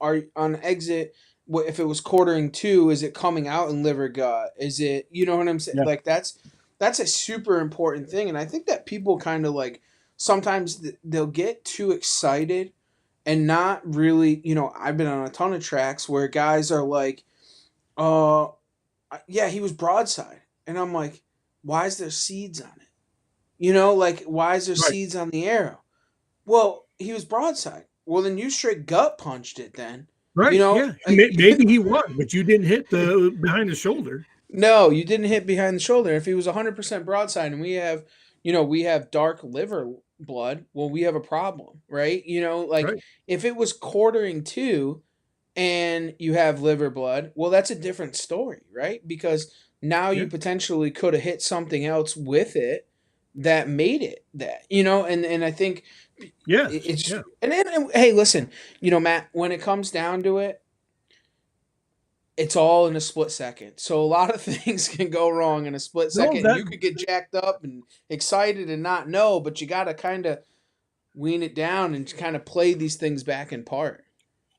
are on exit? If it was quartering two, is it coming out in liver gut? Is it, you know what I'm saying? yeah. Like that's a super important thing, and I think that people kind of like sometimes they'll get too excited and not really. I've been on a ton of tracks where guys are like, uh yeah, he was broadside. And I'm like, why is there seeds on it? Like, why is there Right. seeds on the arrow? Well, he was broadside. Well, then you straight gut punched it then. Right. Yeah. Like, Maybe he won, but you didn't hit the behind the shoulder. no, you didn't hit behind the shoulder. If he was 100% broadside and we have dark liver blood, well, we have a problem, right? Like Right. if it was quartering two and you have liver blood, well, that's a different story, right? Because now you Yeah. potentially could have hit something else with it that made it that, and I think Yes. it's Yeah. and hey, listen, Matt, when it comes down to it, it's all in a split second. So a lot of things can go wrong in a split No, second, and that you could get jacked up and excited and not know, but you got to kind of wean it down and kind of play these things back in part.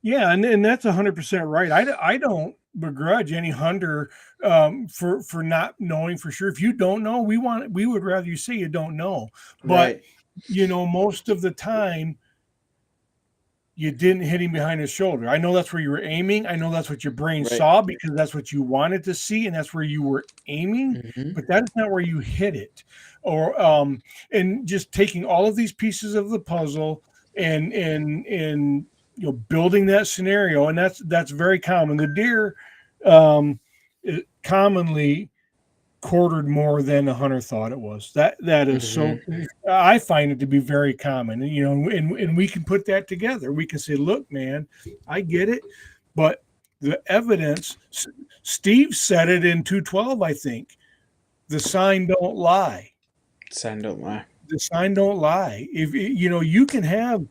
yeah, and that's 100% right. I don't begrudge any hunter for not knowing for sure. If you don't know, we would rather you say you don't know. But Right. most of the time you didn't hit him behind his shoulder. I know that's where you were aiming. I know that's what your brain Right. saw because that's what you wanted to see, and that's where you were aiming. Hmm. But that is not where you hit it. Or and just taking all of these pieces of the puzzle and building that scenario, and that's very common. The deer commonly quartered more than the hunter thought it was. That is so. Hmm. I find it to be very common, and we can put that together. We can say, look, man, I get it, but The evidence, Steve said it in 212, I think. The sign don't lie. Sign don't lie. The sign don't lie. If you know, you can have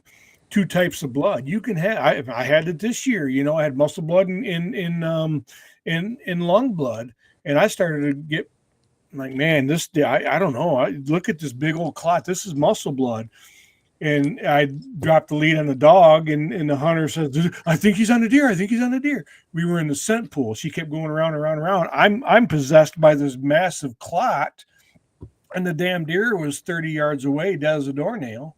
two types of blood. You can have. I had it this year. You know, I had muscle blood and in lung blood, and I started to get like, man, this I don't know. I look at this big old clot. This is muscle blood. And I dropped the lead on the dog, and the hunter says, "I think he's on a deer. I think he's on a deer." We were in the scent pool. She kept going around and around and around. I'm possessed by this massive clot, and the damn deer was 30 yards away, dead as a doornail.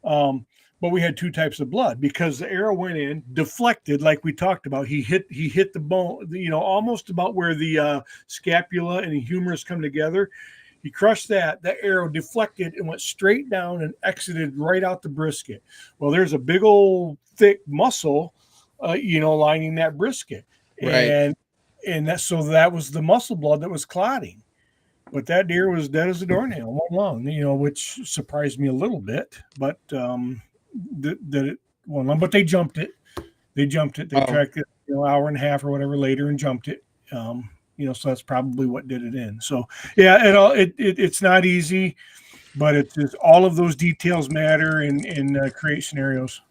But we had two types of blood because the arrow went in, deflected, like we talked about. He hit the bone, you know, almost about where the scapula and the humerus come together. He crushed that. That arrow deflected and went straight down and exited right out the brisket. Well, there's a big old thick muscle, you know, lining that brisket, Right. and that was the muscle blood that was clotting. But that deer was dead as a doornail, one lung, you know, which surprised me a little bit. But that it one lung, but they jumped it. They jumped it. They Oh, tracked it, you know, hour and a half or whatever later and jumped it. You know, so that's probably what did it in. So yeah, it's not easy, but it's just all of those details matter in create scenarios.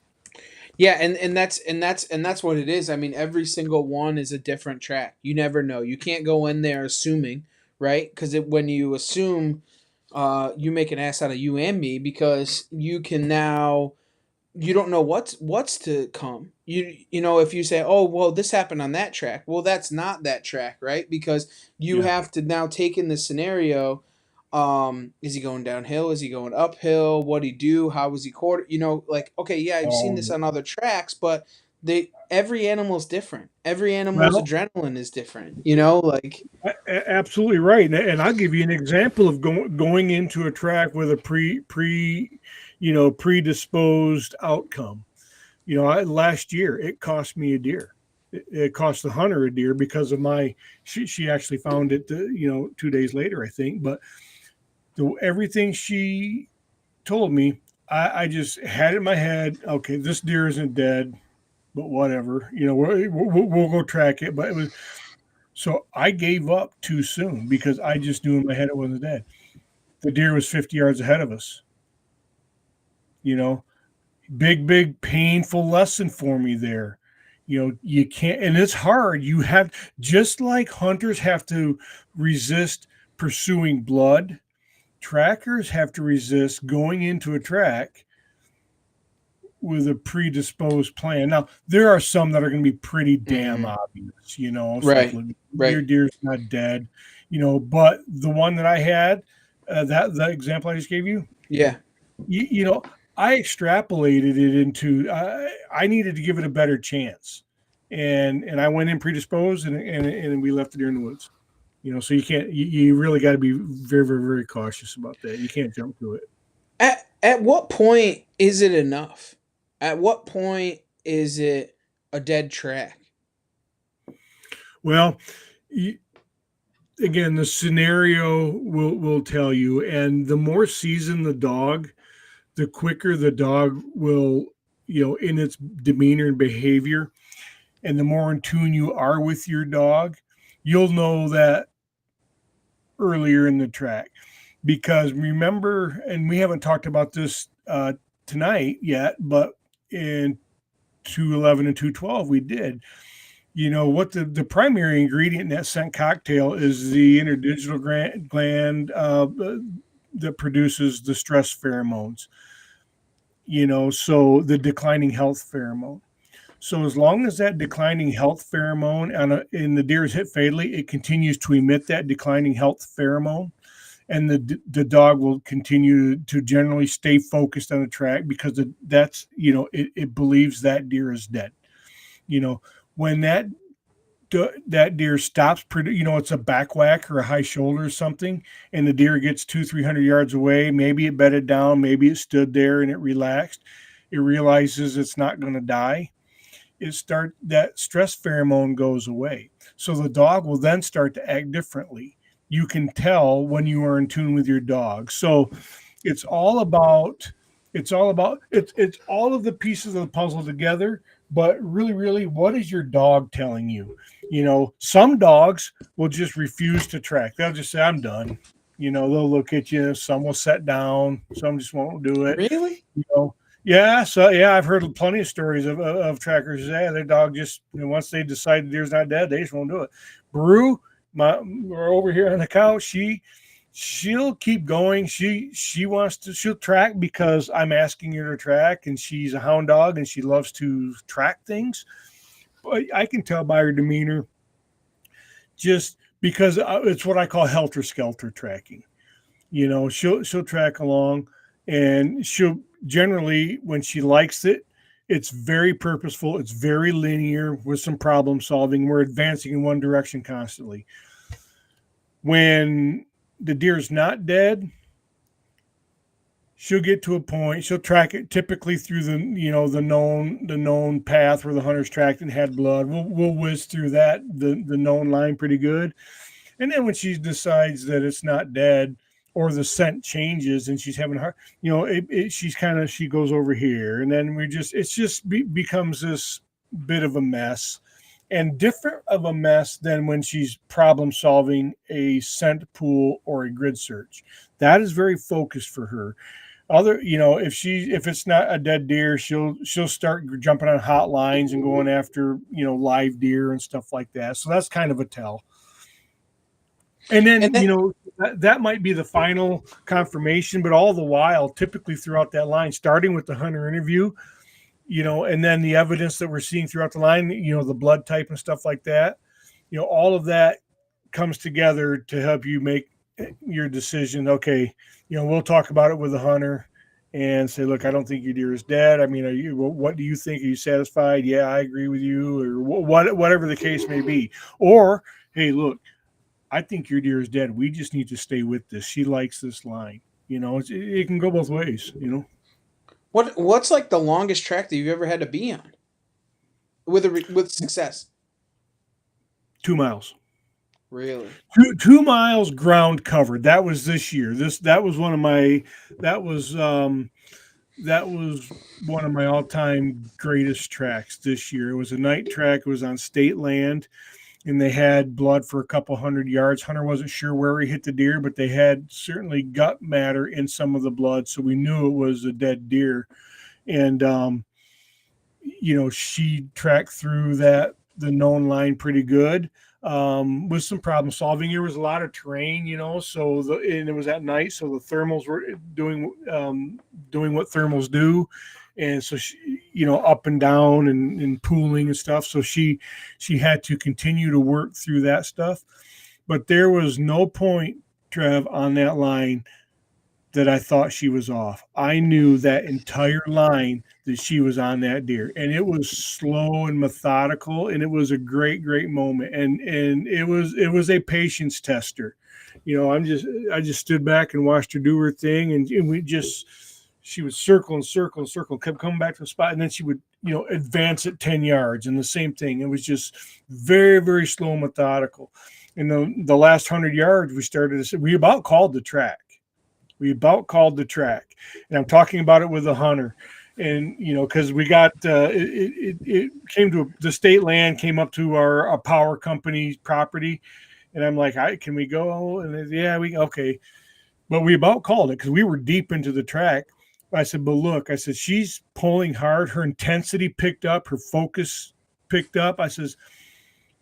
yeah, and that's what it is. I mean, every single one is a different track. You never know. You can't go in there assuming, right? Because when you assume, you make an ass out of you and me because you can now you don't know what's to come. You know if you say, "Oh, well, this happened on that track." Well, that's not that track, right? Because you Yeah. have to now take in the scenario. Is he going downhill? Is he going uphill? What he do? How was he quarter? You know, like, okay, yeah, I've seen this Um, on other tracks, but they every animal's different. Every animal's well, adrenaline is different. You know, like absolutely right. And I'll give you an example of going into a track with a you know, predisposed outcome. You know, last year it cost me a deer. It cost the hunter a deer because of my. She actually found it, you know, 2 days later, I think. But everything she told me, I just had it in my head. Okay, this deer isn't dead, but whatever. You know, we'll go track it. But it was so I gave up too soon because I just knew in my head it wasn't dead. The deer was 50 yards ahead of us. You know, big painful lesson for me there. You know, you can't, and it's hard. You have, just like hunters have to resist pursuing blood, trackers have to resist going into a track with a predisposed plan. Now there are some that are going to be pretty damn mhm. obvious. You know, it's like, Right, look, your right, deer's not dead. You know, but the one that I had, that the example I just gave you, yeah. you know, I extrapolated it into, I needed to give it a better chance, and I went in predisposed, and we left it there in the woods. You know, so you can't, you really got to be very, very, very cautious about that. You can't jump to it. At what point is it enough? At what point is it a dead track? Well, you, again, the scenario will tell you, and the more seasoned the dog, the quicker the dog will, you know, in its demeanor and behavior, and the more in tune you are with your dog, you'll know that earlier in the track. Because remember, and we haven't talked about this tonight yet, but in 211 and 212 we did. You know what, the primary ingredient in that scent cocktail is the interdigital gland that produces the stress pheromones. You know, so the declining health pheromone. So as long as that declining health pheromone in the deer is hit fatally, it continues to emit that declining health pheromone, and the dog will continue to generally stay focused on the track because that's, you know, it believes that deer is dead. You know, when that deer stops, you know, it's a back whack or a high shoulder or something, and the deer gets 200-300 yards away. Maybe it bedded down, maybe it stood there and it relaxed. It realizes it's not going to die. That stress pheromone goes away. So the dog will then start to act differently. You can tell when you are in tune with your dog. So it's all about it's all of the pieces of the puzzle together, but really, really, what is your dog telling you? Some dogs will just refuse to track. They'll just say, I'm done. They'll look at you. Some will sit down. Some just won't do it. Really? You know, yeah. So yeah, I've heard plenty of stories of trackers. Yeah, their dog just once they decide the deer's not dead, they just won't do it. Brew, we're over here on the couch. She'll keep going. She wants to. She'll track because I'm asking her to track, and she's a hound dog and she loves to track things. But I can tell by her demeanor, just because it's what I call helter skelter tracking. She'll track along, and she'll generally, when she likes it, it's very purposeful, it's very linear with some problem solving. We're advancing in one direction constantly. When the deer's not dead, she'll get to a point, she'll track it typically through the known path where the hunter's tracked and had blood. We'll whiz through the known line pretty good. And then when she decides that it's not dead, or the scent changes and she's having hard, she goes over here, and then becomes this bit of a mess, and different of a mess than when she's problem solving a scent pool or a grid search. That is very focused for her. If it's not a dead deer, she'll start jumping on hot lines and going after live deer and stuff like that. So that's kind of a tell. And then, that might be the final confirmation, but all the while, typically throughout that line, starting with the hunter interview, and then the evidence that we're seeing throughout the line, the blood type and stuff like that, all of that comes together to help you make your decision. Okay, we'll talk about it with the hunter and say, look, I don't think your deer is dead. I mean, what do you think? Are you satisfied? Yeah, I agree with you, or whatever the case may be. Or, hey, look, I think your deer is dead. We just need to stay with this. She likes this line. It can go both ways. What's like the longest track that you've ever had to be on with success? 2 miles. Really? 2 miles ground covered. That was this year. That was one of my all-time greatest tracks this year. It was a night track. It was on state land, and they had blood for a couple hundred yards. Hunter wasn't sure where he hit the deer, but they had certainly gut matter in some of the blood, so we knew it was a dead deer. And she tracked through the known line pretty good, with some problem solving. There was a lot of terrain, and it was at night, so the thermals were doing what thermals do. And so she, up and down and pooling and stuff. So she had to continue to work through that stuff. But there was no point, Trev, on that line that I thought she was off. I knew that entire line that she was on that deer, and it was slow and methodical, and it was a great, great moment. And it was a patience tester. I just stood back and watched her do her thing, and she would circle and circle and circle, kept coming back to the spot, and then she would, advance it 10 yards, and the same thing. It was just very, very slow and methodical. And the last 100 yards, we about called the track. And I'm talking about it with the hunter. And, because we got, it came to the state land, came up to our power company property. And I'm like, can we go? And yeah, okay. But we about called it because we were deep into the track. I said, but look, she's pulling hard. Her intensity picked up. Her focus picked up. I says,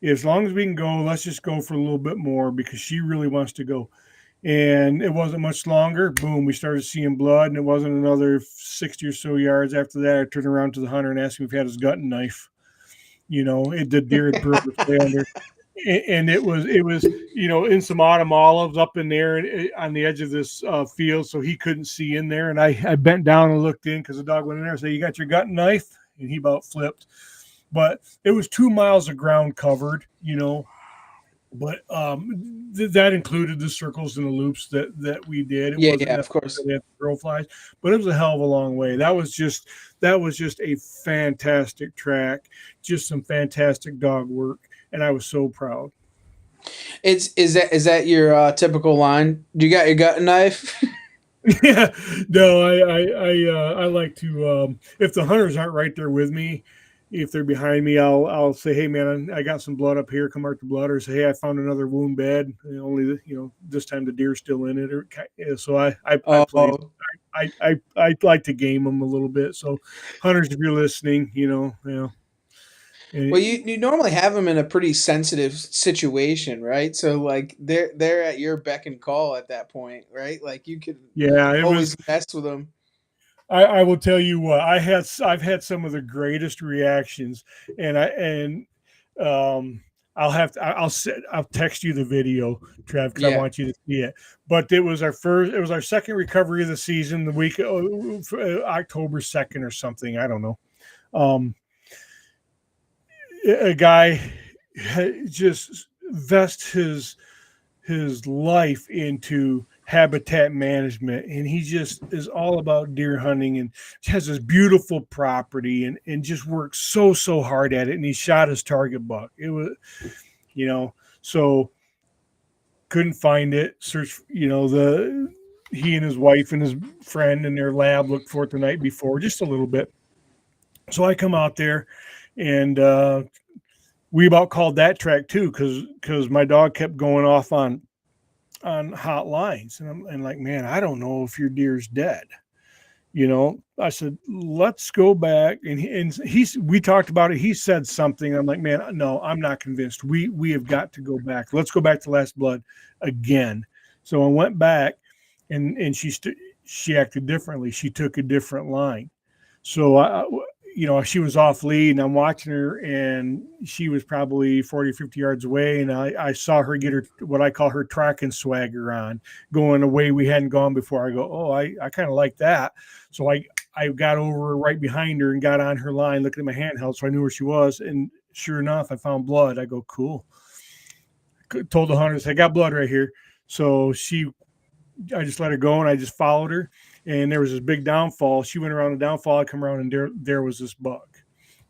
as long as we can go, let's just go for a little bit more because she really wants to go. And it wasn't much longer. Boom, we started seeing blood, and it wasn't another 60 or so yards after that. I turned around to the hunter and asked him if he had his gutting knife. The deer had burned his under. And it was in some autumn olives up in there on the edge of this field, so he couldn't see in there. And I bent down and looked in because the dog went in there and said, "You got your gutting knife?" And he about flipped. But it was 2 miles of ground covered, But that included the circles and the loops that we did. It wasn't of course. The girl flies, but it was a hell of a long way. That was just a fantastic track, just some fantastic dog work. And I was so proud. Is that your typical line? Do you got your gut knife? Yeah, no, I like to if the hunters aren't right there with me, if they're behind me, I'll say, "Hey man, I got some blood up here. Come mark the blood," or say, "Hey, I found another wound bed. Only this time the deer's still in it." Or so I play. Oh, I like to game them a little bit. So hunters, if you're listening, well, and you normally have them in a pretty sensitive situation, right? So like they're at your beck and call at that point, right? Like you could yeah, it was. always mess with them. I will tell you what I've had some of the greatest reactions, and um, I'll text you the video, Trev, because I Yeah. want you to see it. But it was our second recovery of the season, the week October 2nd or something, I don't know. Um, a guy just vest his life into habitat management, and he just is all about deer hunting and has this beautiful property, and just works so hard at it, and he shot his target buck. It was, so couldn't find it. Search, the he and his wife and his friend in their lab looked for it the night before, just a little bit. So I come out there, and we about called that track too, because my dog kept going off on hot lines, and I'm like, man, I don't know if your deer's dead. I said, let's go back, and we talked about it. He said something. I'm like, man, no, I'm not convinced. We have got to go back. Let's go back to Last Blood again. So I went back, and she acted differently. She took a different line. So she was off lead, and I'm watching her, and she was probably 40 or 50 yards away, and I saw her get her, what I call her tracking swagger on, going a way we hadn't gone before. I go, oh, I kind of like that. So I got over right behind her and got on her line, looking at my handheld, so I knew where she was, and sure enough, I found blood. I go, cool. Told the hunters, I got blood right here. So I just let her go, and I just followed her, and there was this big downfall. She went around the downfall. I come around, and there was this buck.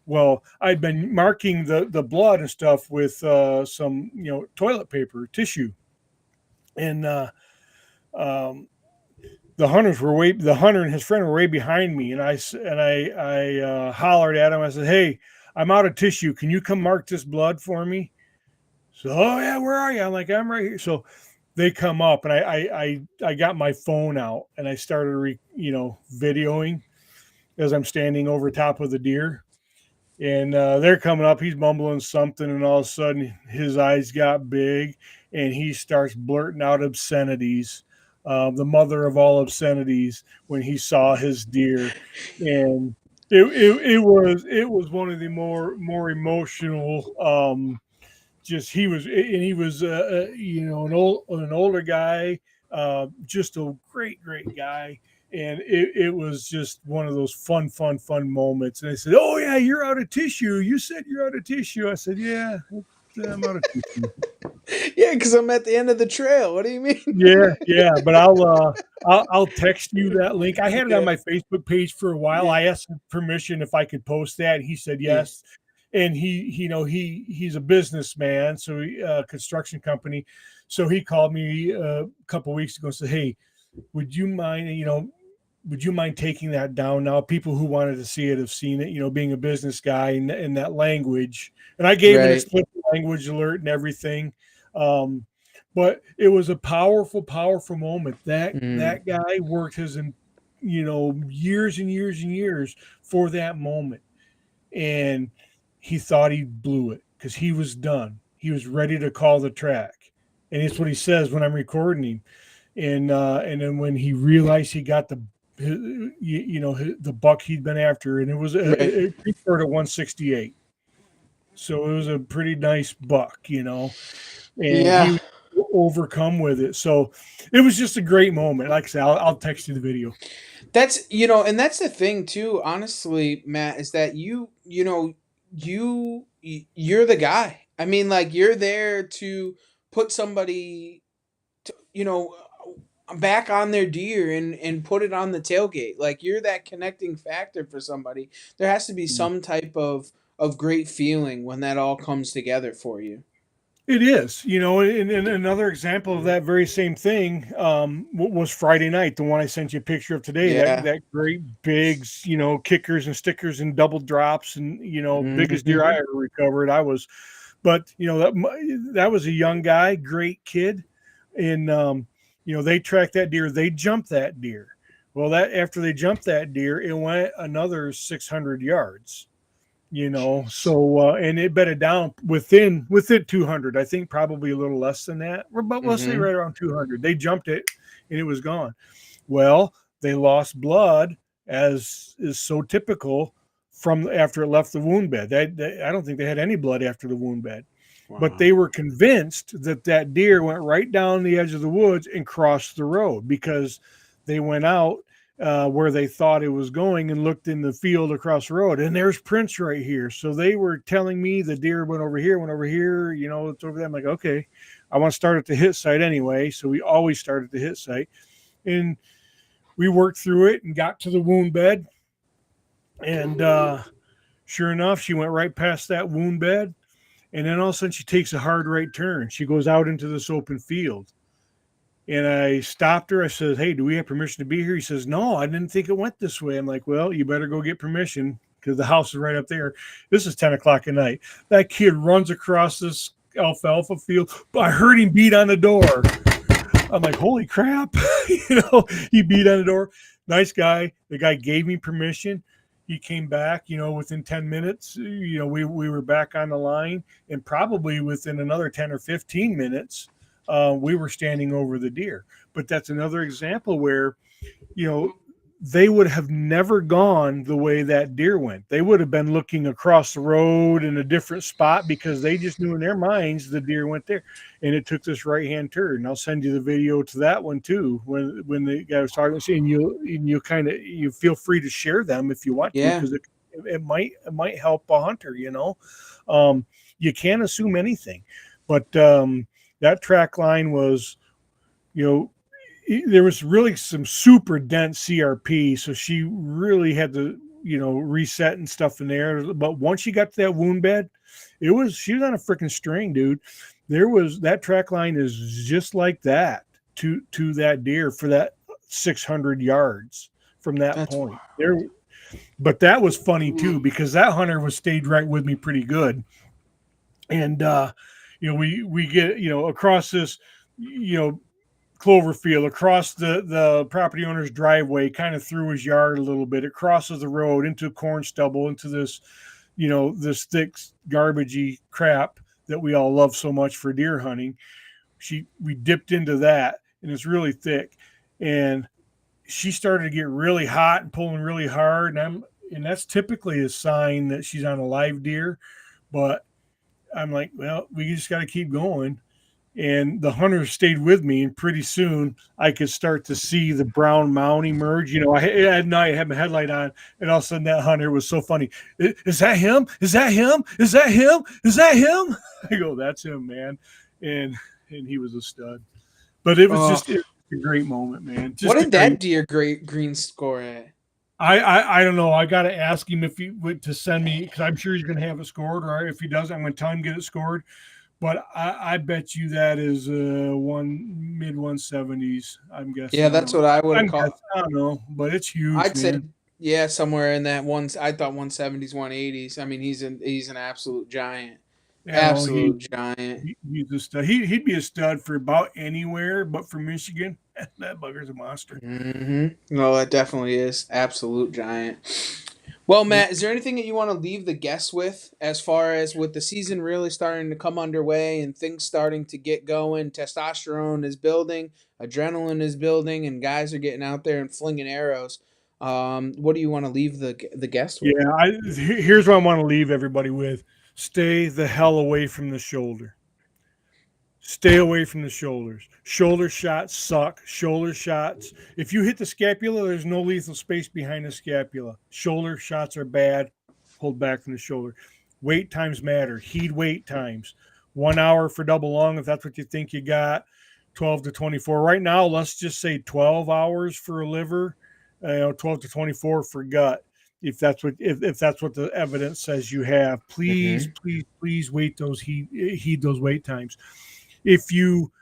Well, I'd been marking the blood and stuff with some toilet paper tissue, and the hunter and his friend were way behind me, and I hollered at him. I said, "Hey, I'm out of tissue. Can you come mark this blood for me?" So, oh yeah, where are you? I'm like, I'm right here. So they come up, and I got my phone out, and I started videoing as I'm standing over top of the deer, and they're coming up. He's mumbling something, and all of a sudden his eyes got big, and he starts blurting out obscenities, the mother of all obscenities, when he saw his deer, and it was one of the more emotional. Just he was an older guy, just a great guy, and it was just one of those fun moments. And I said, oh yeah, you're out of tissue. You said you're out of tissue. I said, yeah, I'm out of tissue. Yeah, because I'm at the end of the trail. What do you mean? Yeah, but I'll text you that link. I had it on Yeah. my Facebook page for a while. Yeah. I asked him permission if I could post that, and he said Yeah. yes. And he's a businessman, so construction company. So he called me a couple of weeks ago and said, "Hey, would you mind taking that down now? People who wanted to see it have seen it. Being a business guy in that language." And I gave an Right. explicit language alert and everything. Um, but it was a powerful moment. Mm. That guy worked years and years and years for that moment, and he thought he blew it because he was done. He was ready to call the track, and it's what he says when I'm recording him. And then when he realized he got the buck he'd been after, and it was Right. a bird at 168, so it was a pretty nice buck, and he Yeah. was overcome with it. So it was just a great moment. Like I said, I'll text you the video. And that's the thing too, honestly, Matt, is that you're the guy. I mean, like you're there to put somebody you know back on their deer and put it on the tailgate. Like you're that connecting factor for somebody. There has to be some type of great feeling when that all comes together for you. It is, and another example of that very same thing was Friday night, the one I sent you a picture of today. That Yeah. that great big, kickers and stickers and double drops, and biggest deer I Hmm. ever recovered. But that was a young guy, great kid, and they tracked that deer. They jumped that deer. Well, that after they jumped that deer, it went another 600 yards. Jeez. And it bedded down within 200. I think probably a little less than that, but let's say Hmm. right around 200. They jumped it, and it was gone. Well, they lost blood, as is so typical from after it left the wound bed. I don't think they had any blood after the wound bed, but Wow. they were convinced that that deer went right down the edge of the woods and crossed the road because they went out where they thought it was going and looked in the field across the road, and there's prints right here. So they were telling me the deer went over here, it's over there. I'm like, okay, I want to start at the hit site anyway. So we always start at the hit site, and we worked through it and got to the wound bed, and sure enough, she went right past that wound bed, and then all of a sudden she takes a hard right turn. She goes out into this open field. And I stopped her. I said, "Hey, do we have permission to be here?" He says, "No, I didn't think it went this way." I'm like, "Well, you better go get permission because the house is right up there." This is 10 o'clock at night. That kid runs across this alfalfa field. I heard him beat on the door. I'm like, "Holy crap." He beat on the door. Nice guy. The guy gave me permission. He came back, within 10 minutes. We were back on the line, and probably within another 10 or 15 minutes, we were standing over the deer. But that's another example where, you know, they would have never gone the way that deer went. They would have been looking across the road in a different spot because they just knew in their minds the deer went there, and it took this right hand turn. And I'll send you the video to that one too. When the guy was talking, and you kind of you feel free to share them if you want to Yeah. because it might help a hunter. Um, you can't assume anything, but that track line was you know there was really some super dense CRP, so she really had to, reset and stuff in there. But once she got to that wound bed, she was on a freaking string, dude. That track line is just like that to that deer for that 600 yards from that That's point. wild. But that was funny too because that hunter was stayed right with me pretty good, and we get across this you know Cloverfield across the property owner's driveway, kind of through his yard a little bit. It crosses the road into corn stubble, into this thick garbagey crap that we all love so much for deer hunting. We dipped into that, and it's really thick, and she started to get really hot and pulling really hard, and that's typically a sign that she's on a live deer, but I'm like, well, we just got to keep going, and the hunter stayed with me, and pretty soon I could start to see the brown mound emerge. At night I had my headlight on, and all of a sudden that hunter was so funny. Is that him? Is that him? Is that him? Is that him? I go, that's him, man. And he was a stud. But Oh, it was a great moment, man. what Just a did that great. deer great green score at? I don't know. I got to ask him if he would to send me because I'm sure he's going to have it scored, or if he does, I'm going to tell him to get it scored. But I bet you that is one mid 170s. I'm guessing. Yeah, I don't that's know. what I would have I'm called. guessing. I don't know, but it's huge, I'd say, man. yeah, somewhere in that one. I thought 170s, 180s. I mean, he's an absolute giant, You know, absolute giant. he's a stud. He'd be a stud for about anywhere, but for Michigan, that bugger's a monster. No, it definitely is absolute giant. Well, Yep. Matt, is there anything that you want to leave the guests with as far as with the season really starting to come underway and things starting to get going? Testosterone is building, adrenaline is building, and guys are getting out there and flinging arrows. What do you want to leave the guests with? Yeah. Here's what I want to leave everybody with: stay the hell away from the shoulder. Stay away from the shoulders. Shoulder shots suck. Shoulder shots. If you hit the scapula, there's no lethal space behind the scapula. Shoulder shots are bad. Hold back from the shoulder. Wait times matter. Heed wait times. 1 hour for double lung if that's what you think you got. 12 to 24. Right now, let's just say 12 hours for a liver. 12 to 24 for gut. If that's what the evidence says you have, please, Mm-hmm. please, please heed those wait times. If you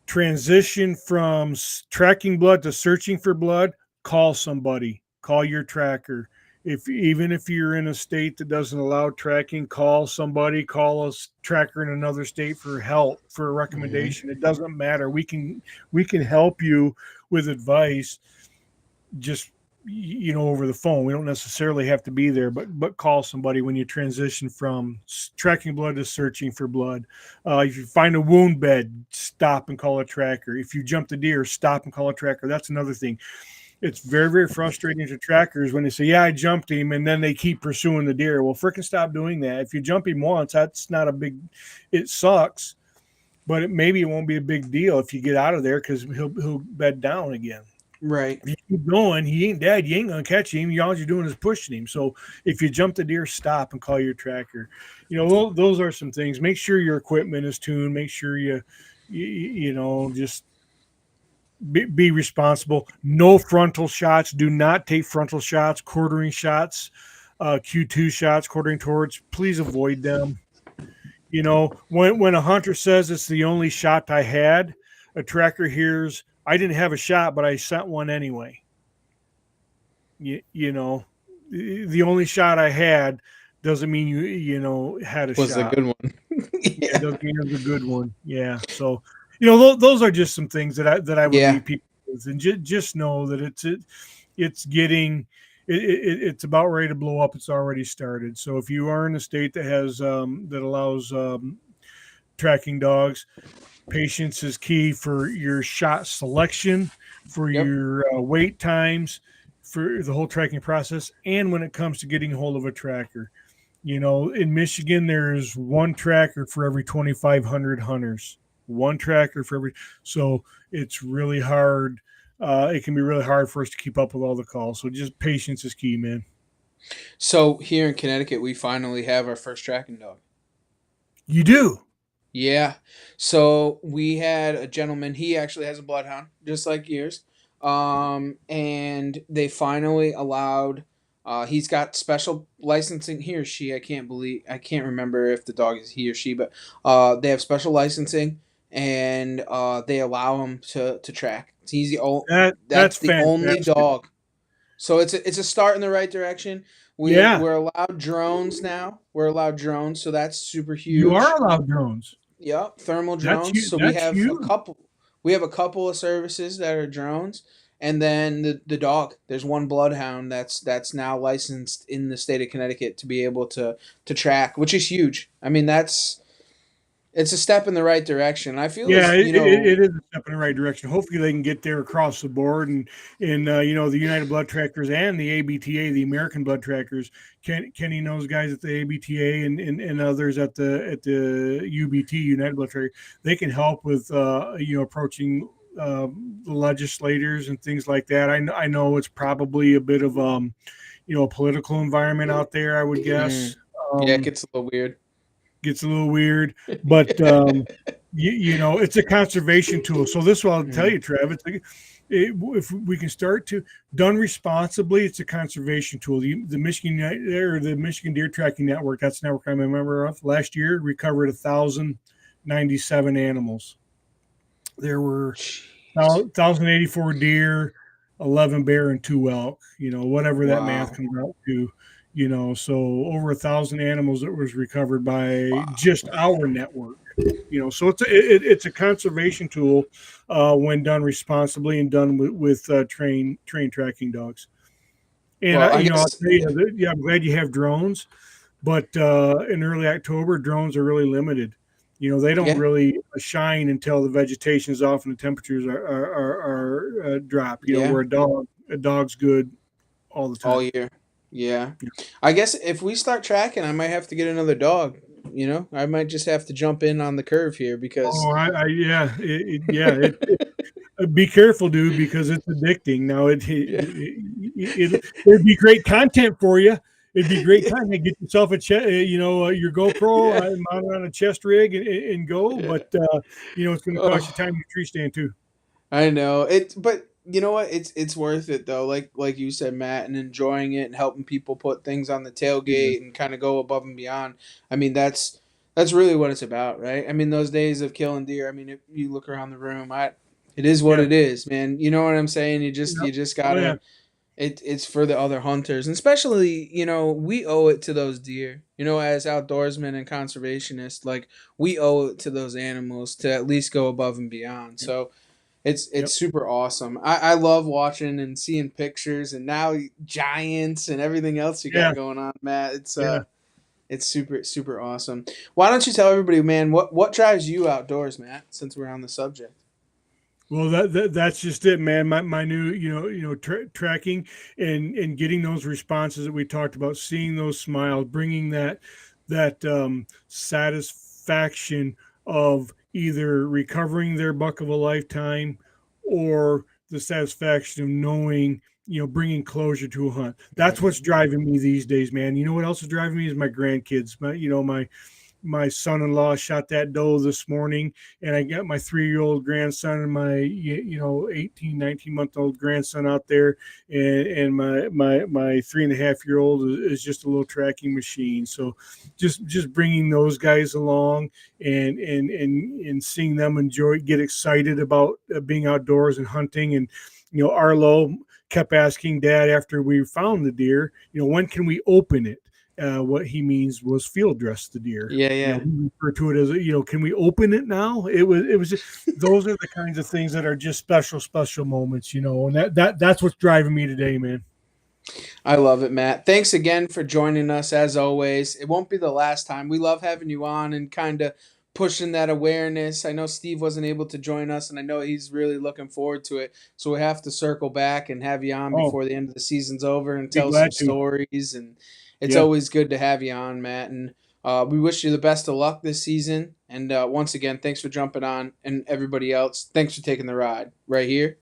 transition from tracking blood to searching for blood, call somebody, call your tracker. If even if you're in a state that doesn't allow tracking, call somebody, call a tracker in another state for help, for a Mm-hmm. recommendation. It doesn't matter. We can help you with advice, just over the phone. We don't necessarily have to be there, but call somebody when you transition from tracking blood to searching for blood. If you find a wound bed, stop and call a tracker. If you jump the deer, stop and call a tracker. That's another thing. It's very, very frustrating to trackers when they say, yeah, I jumped him, and then they keep pursuing the deer. Well, frickin' stop doing that. If you jump him once, that's not a big, it sucks, but maybe it won't be a big deal if you get out of there, because he'll bed down again. Right. If you keep going, he ain't dead. You ain't gonna catch him. All you're doing is pushing him. So if you jump the deer, stop and call your tracker. Those are some things. Make sure your equipment is tuned. Make sure just be responsible. No frontal shots. Do not take frontal shots, quartering shots, Q2 shots, quartering towards. Please avoid them. When a hunter says it's the only shot I had, a tracker hears, I didn't have a shot, but I sent one anyway. The only shot I had doesn't mean you had a Was a shot. good one. It doesn't mean it was a good one. Yeah. So, those are just some things that I would Yeah. leave people with, and just know that it's getting it's about ready to blow up. It's already started. So if you are in a state that has that allows tracking dogs, patience is key for your shot selection, for Yep. your wait times, for the whole tracking process, and when it comes to getting hold of a tracker. In Michigan, there's one tracker for every 2,500 hunters. One tracker for every. So it's really hard. It can be really hard for us to keep up with all the calls. So just patience is key, man. So here in Connecticut, we finally have our first tracking dog. You do. Yeah. So we had a gentleman. He actually has a bloodhound, just like yours. And they finally allowed. He's got special licensing. He or she. I can't remember if the dog is he or she, but they have special licensing, and they allow him to track. He's That's that's the only fantastic. dog. So it's a start in the right direction. Yeah, We're allowed drones now. We're allowed drones, so that's super you are huge. allowed drones. Yep, thermal That's drones. you. So we That's have a huge. couple. We have a couple of services that are drones, and then the dog. There's one bloodhound that's now licensed in the state of Connecticut to be able to track, which is huge. I mean, it's a step in the right direction. I feel Yeah, as it is a step in the right direction. Hopefully, they can get there across the board, and the United Blood Trackers and the ABTA, the American Blood Trackers. Kenny knows guys at the ABTA and others at the UBT, United Blood Tracker. They can help with approaching legislators and things like that. I know it's probably a bit of a political environment out there, I would mm, guess. yeah, it Um, gets a little weird. Gets a little weird, but it's a conservation tool. So this will tell Mm, you, Trev. If we can start to done responsibly, it's a conservation tool. The Michigan Deer Tracking Network. That's the network I'm a member of. Last year, recovered 1,097 animals. There were jeez. 1,084 deer, 11 bear, and 2 elk. Whatever that math Wow. comes out to. So over 1,000 animals that was recovered by Wow. just our network. So it's a conservation tool when done responsibly and done with trained tracking dogs. And Well, I I'll guess. tell you, yeah, I'm glad you have drones, but in early October, drones are really limited. They don't Yeah. really shine until the vegetation is off and the temperatures are drop. Yeah. Where a dog's good all the All time. year. Yeah. I guess if we start tracking, I might have to get another dog. I might just have to jump in on the curve here because Oh, yeah, be careful, dude, because it's addicting. Now yeah. it'd be great content for you. It'd be great content. Get yourself your GoPro, Yeah. mount it on a chest rig and go. Yeah. But it's going to cost Oh, you time in your tree stand too. I know it, but you know what? It's worth it though. Like you said, Matt, and enjoying it and helping people put things on the Yeah, tailgate and kind of go above and beyond. I mean, that's really what it's about, right? I mean, those days of killing deer. I mean, if you look around the room, it is what yeah, it is, man. You know what I'm saying? yeah. You just Oh yeah, gotta. It's for the other hunters, and especially we owe it to those deer. As outdoorsmen and conservationists, like we owe it to those animals to at least go above and beyond. So yep, it's super awesome. I love watching and seeing pictures, and now giants and everything else you yeah, got going on, Matt. yeah. It's super awesome. Why don't you tell everybody, man, what drives you outdoors, Matt? Since we're on the subject. Well, that's just it, man. My new, tracking and getting those responses that we talked about, seeing those smiles, bringing that satisfaction of either recovering their buck of a lifetime or the satisfaction of knowing, bringing closure to a hunt. That's what's driving me these days, man. You know what else is driving me is my grandkids. My son-in-law shot that doe this morning, and I got my 3-year-old grandson and my 18, 19-month-old grandson out there, and my 3.5-year-old is just a little tracking machine. So just bringing those guys along and seeing them enjoy, get excited about being outdoors and hunting. And Arlo kept asking Dad after we found the deer, when can we open it? What he means was field dress the deer. Yeah, yeah. We refer to it as, can we open it now? It was just, those are the kinds of things that are just special moments, and that's what's driving me today, man. I love it, Matt. Thanks again for joining us as always. It won't be the last time. We love having you on and kind of pushing that awareness. I know Steve wasn't able to join us, and I know he's really looking forward to it. So we have to circle back and have you on Oh, before the end of the season's over and be tell some glad to. stories. And it's Yeah. always good to have you on, Matt. And we wish you the best of luck this season. And once again, thanks for jumping on. And everybody else, thanks for taking the ride right here